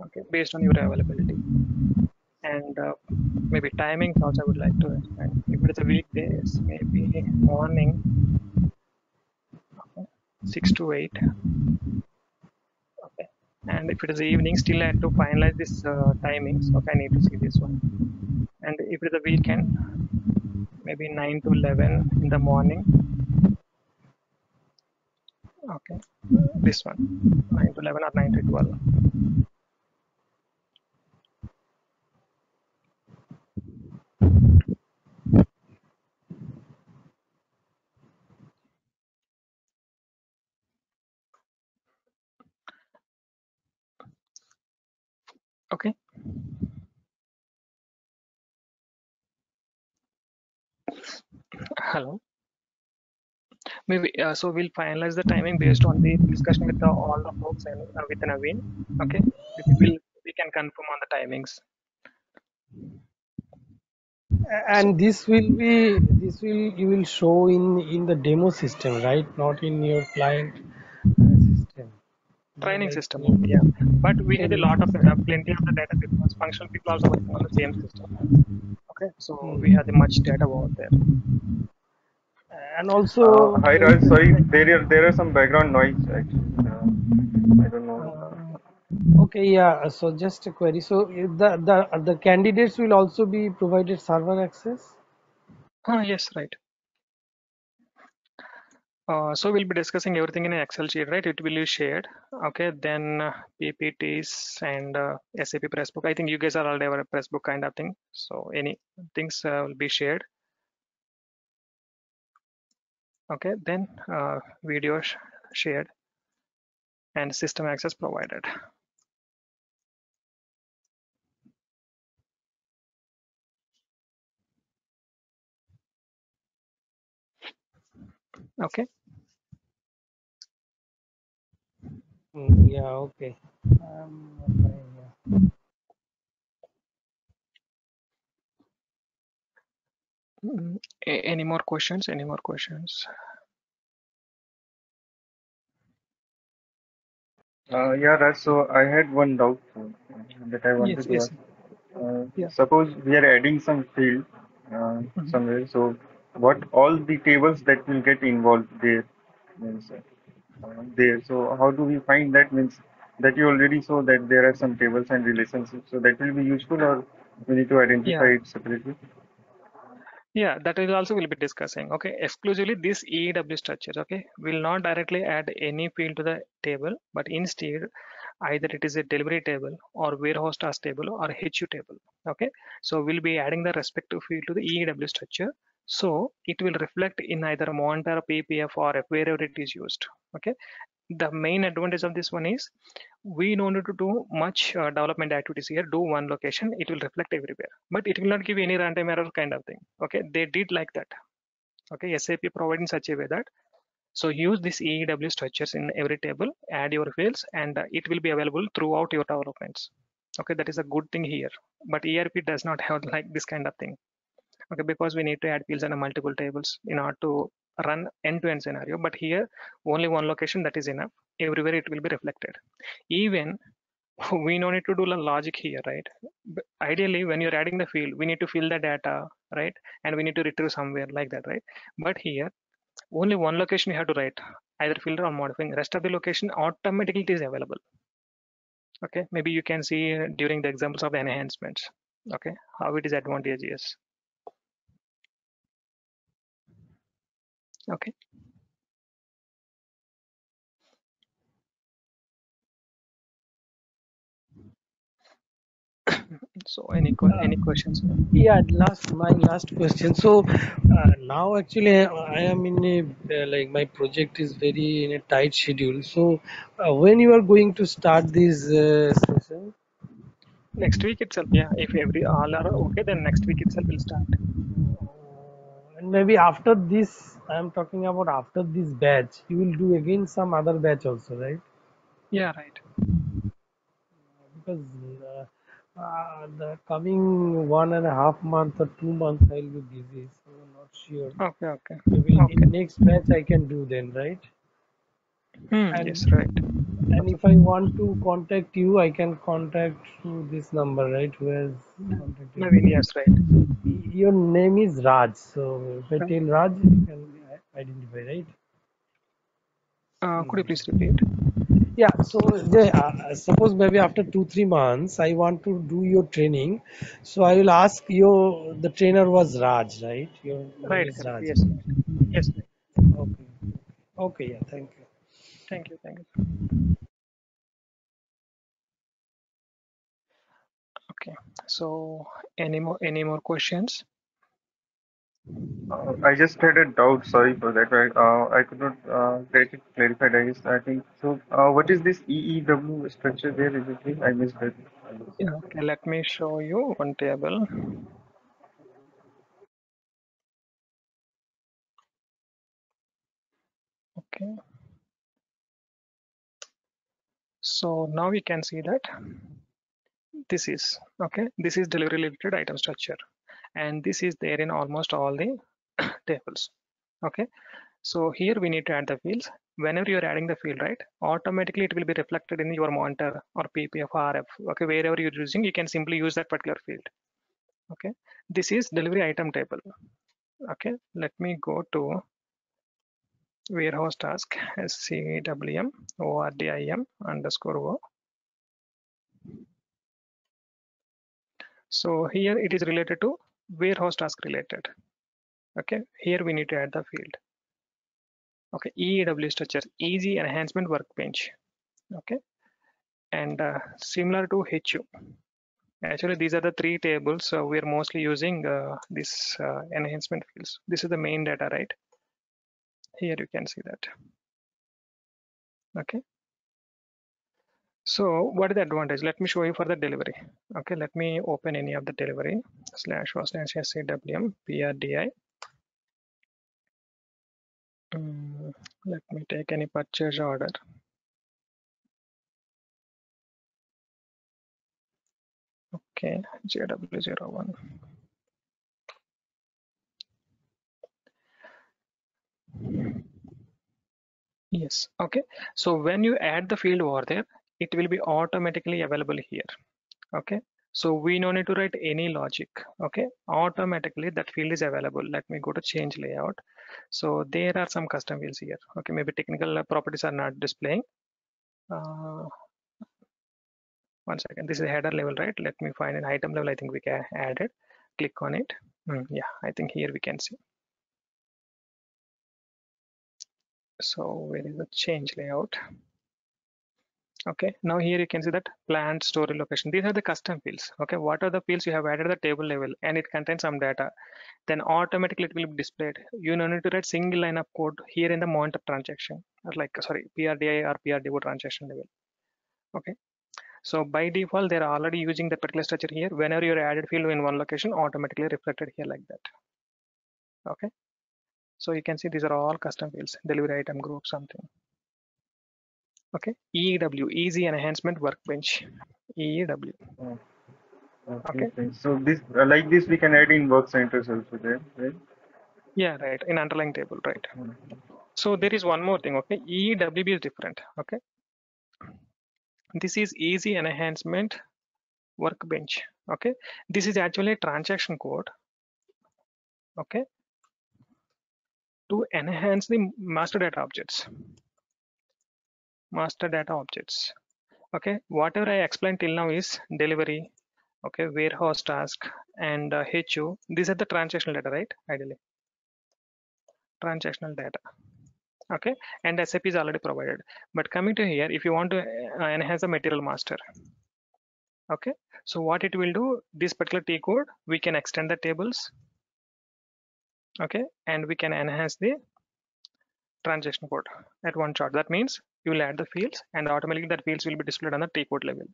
Okay, based on your availability. And maybe timings also I would like to explain. If it's a weekdays, maybe morning, okay, 6 to 8. Okay. And if it is evening, still I have to finalize this timings. Okay, I need to see this one. And if it's a weekend, maybe 9 to 11 in the morning. Okay, this one, 9 to 11 or 9 to 12. Okay, hello. Maybe so we'll finalize the timing based on the discussion with all the folks and with Naveen. Okay, we can confirm on the timings. So
And this will you will show in the demo system, right? Not in your client system.
training
Like
system only, yeah. But we have a
training
lot of
system.
plenty of the data, because functional people also working on the same system. Okay, Okay, so we have the much data over there.
And also,
Hi Raj, sorry, there are some background noise actually. I don't know.
okay, yeah. So just a query. So the candidates will also be provided server access.
Yes, right. So we'll be discussing everything in an Excel sheet, right? It will be shared. Okay, then PPTs and SAP Pressbook. I think you guys are already aware of Pressbook kind of thing. So any things will be shared. Okay, then video shared and system access provided. Okay.
Yeah. Okay. Fine, yeah.
Any more questions? Any more questions?
Yeah, Raj, so I had one doubt that I
Yes,
wanted to
yes.
ask.
Yeah.
Suppose we are adding some field
Mhm.
somewhere, so what all the tables that will get involved there means there. So how do we find that means that you already saw that there are some tables and relationships. So that will be useful, or we need to identify
Yeah.
it separately.
Yeah, that is also we'll be discussing. Okay, exclusively this EW structures. Okay, will not directly add any field to the table, but instead either it is a delivery table or warehouse task table or HU table. Okay, so we'll be adding the respective field to the EW structure. So it will reflect in either monitor, PPF, or wherever it is used. Okay, the main advantage of this one is we don't need to do much development activities here. Do one location, it will reflect everywhere, but it will not give any runtime error kind of thing. Okay, they did like that. Okay, SAP provide in such a way that so use this EEW structures in every table, add your fields, and it will be available throughout your developments. Okay, that is a good thing here, but ERP does not have like this kind of thing. Okay, because we need to add fields and multiple tables in order to run end-to-end scenario, but here only one location, that is enough. Everywhere it will be reflected. Even we no need to do the logic here, right? But ideally, when you're adding the field, we need to fill the data, right? And we need to retrieve somewhere like that, right? But here, only one location you have to write, either filter or modifying. Rest of the location automatically it is available. Okay, maybe you can see during the examples of the enhancements. Okay, how it is advantageous. Okay, so any questions?
Yeah, my last question. So now actually I am in a like my project is very in a tight schedule. So when you are going to start this session?
Next week itself, yeah. If every all are okay, then next week itself will start.
And maybe after this, I am talking about after this batch, you will do again some other batch also, right?
Yeah, right.
Because the coming 1.5 months or 2 months, I'll be busy, so I'm not sure.
Okay, okay,
Maybe
okay.
in next batch I can do then, right?
Yes, right.
And if I want to contact you, I can contact through this number, right? Who has contacted
Naveen,
me?
yes, right.
Your name is Raj, so if I
Right.
tell Raj, you can identify, right?
Could you please repeat?
Yeah, so suppose maybe after 2 3 months I want to do your training, so I will ask you. The trainer was Raj, right? Your name
Right,
is
correct.
Raj.
Yes, right. Yes, right.
Okay. Okay. Yeah. Thank you.
Thank you, thank you. Okay. So any more questions?
I just had a doubt. Sorry for that. I could not get it clarified. I think so. What is this EEW structure there? Is it? I missed that.
Yeah. Okay, let me show you one table. Okay. So now we can see that this is okay. This is delivery related item structure, and this is there in almost all the tables. Okay. So here we need to add the fields. Whenever you're adding the field, right, automatically it will be reflected in your monitor or PPF RF. Okay, wherever you're using, you can simply use that particular field. Okay, this is delivery item table. Okay, let me go to warehouse task SCWM ORDIM underscore O. So here it is related to warehouse task related. Okay, here we need to add the field. Okay, EW structure, easy enhancement workbench. Okay, and similar to HU. Actually, these are the three tables. So we are mostly using this enhancement fields. This is the main data, right? Here you can see that. Okay. So what is the advantage? Let me show you for the delivery. Okay, let me open any of the delivery /SAWM PRDI. Let me take any purchase order. Okay, JW01. Yes, okay. So when you add the field over there, it will be automatically available here. Okay, so we no need to write any logic. Okay, automatically that field is available. Let me go to change layout. So there are some custom fields here. Okay, maybe technical properties are not displaying. One second, this is header level, right? Let me find an item level. I think we can add it. Click on it. Yeah, I think here we can see. So where is the change layout? Okay, now here you can see that plant storage location. These are the custom fields. Okay, what are the fields you have added at the table level and it contains some data, then automatically it will be displayed. You don't need to write single line of code here in the monitor transaction, or like sorry, PRDI or PRDO transaction level. Okay, so by default they're already using that particular structure here. Whenever you're added field in one location, automatically reflected here like that. Okay, so you can see these are all custom fields, delivery item group something. Okay, EW, easy enhancement workbench, EW.
Oh,
Okay,
okay, fine. So this like this we can add in work centers also there, right?
yeah, right, in underlying table, right.
Mm.
So there is one more thing. Okay, EWB is different. Okay, this is easy enhancement workbench. Okay, this is actually a transaction code. Okay, to enhance the master data objects. Master data objects. Okay, whatever I explained till now is delivery. Okay, warehouse task and HU. These are the transactional data, right? Ideally, transactional data. Okay, and SAP is already provided. But coming to here, if you want to enhance the material master, okay, so what it will do, this particular T code, we can extend the tables, okay, and we can enhance the transaction code at one shot. That means you will add the fields and automatically that fields will be displayed on the T code level.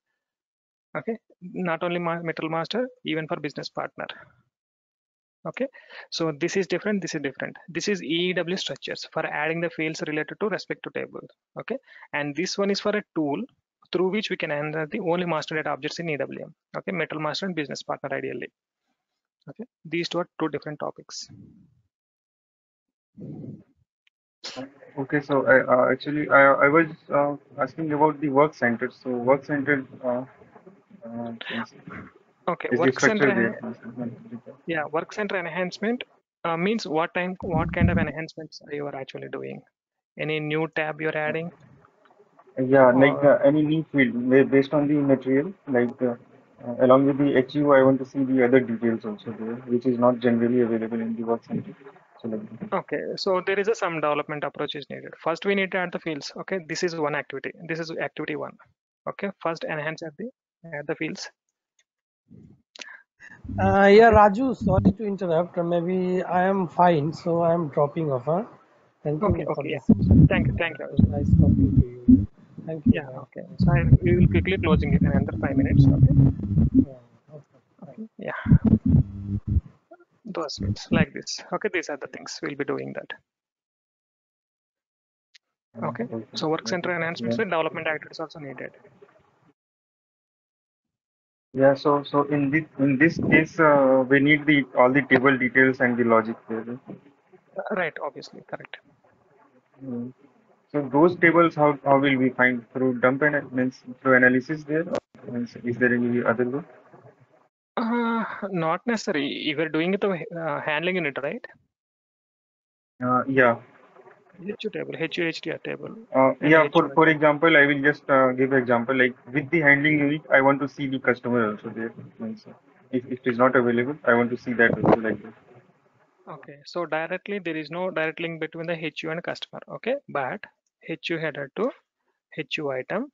Okay, not only material master, even for business partner. Okay, so this is different, this is different. This is EW structures for adding the fields related to respective table. Okay, and this one is for a tool through which we can enter the only master data objects in EWM. Okay, metal master and business partner ideally. Okay, these two are two different topics.
Okay, so actually I was asking about the work centers. So work center means
Okay,
is the
work center,
structure there?
yeah, work center enhancement means what kind of enhancements you are actually doing? Any new tab you're adding,
Yeah, like
or
any new field based on the material, like along with the HU, I want to see the other details also there, which is not generally available in the work center. So like,
okay, so there is some development approach is needed. First, we need to add the fields. Okay, this is one activity. This is activity one. Okay, first enhance add the fields.
Yeah,
Okay,
Raju, sorry to interrupt. Maybe I am fine, so I am dropping off. Huh? Thank
okay,
you for
okay,
the
yeah.
session.
Thank you,
It was
Arjun.
nice talking to you. Thank you.
Yeah,
Bye.
okay. So we will quickly closing it in under 5 minutes. Okay,
Yeah, okay. Bye.
okay, yeah, those fields like this. Okay, these are the things we'll be doing that. Okay,
okay,
so work center enhancements
yeah,
with development activities also needed.
yeah. So in this case, we need the all the table details and the logic there. Right?
Right, obviously, correct.
Mm. So those tables, how will we find through dump and means through analysis there? Or means is there any other way?
Not necessary. You were doing it the handling unit, right?
Yeah.
HU table, HUHDR table, and
Yeah,
HU.
for example, I will just give example like with the handling unit, I want to see the customer also there. Means, if it is not available, I want to see that also like that.
Okay, so directly there is no direct link between the HU and customer. Okay, but HU header to HU item.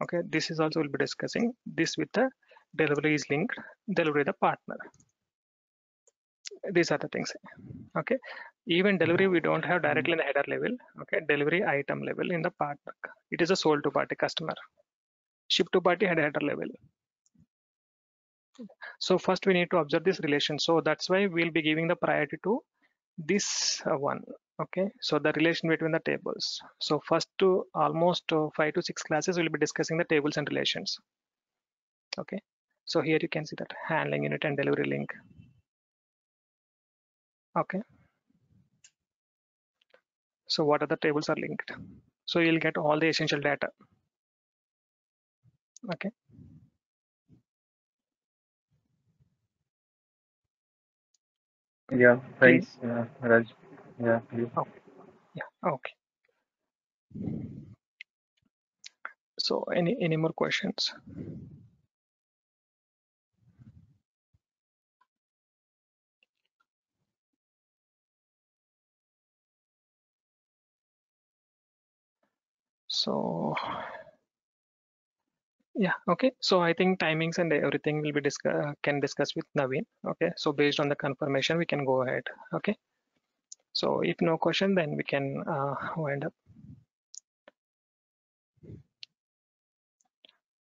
Okay, this is also will be discussing this with the delivery is linked, delivery the partner. These are the things. Okay, even delivery we don't have directly in the header level. Okay, delivery item level in the partner. It is a sold to party customer. Ship to party header level. So first we need to observe this relation. So that's why we'll be giving the priority to this one. Okay, so the relation between the tables. So first to almost 5 to 6 classes we'll be discussing the tables and relations. Okay, so here you can see that handling unit and delivery link. Okay, so what are the tables are linked? So you'll get all the essential data. Okay,
Yeah,
clear.
thanks, Raj. Yeah, please.
Oh, yeah, okay. So any more questions? So yeah, okay. So I think timings and everything will be can discuss with Naveen. Okay, so based on the confirmation, we can go ahead. Okay, so if no question, then we can wind up.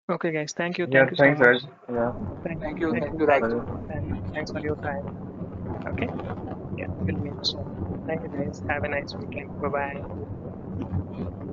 Okay, guys,
Yeah,
thank you so
thanks,
much.
Raj. Yeah,
Thank you,
Raj.
thanks for your time. Okay, yeah, we'll meet soon. Thank you, guys. Have a nice weekend. Bye bye.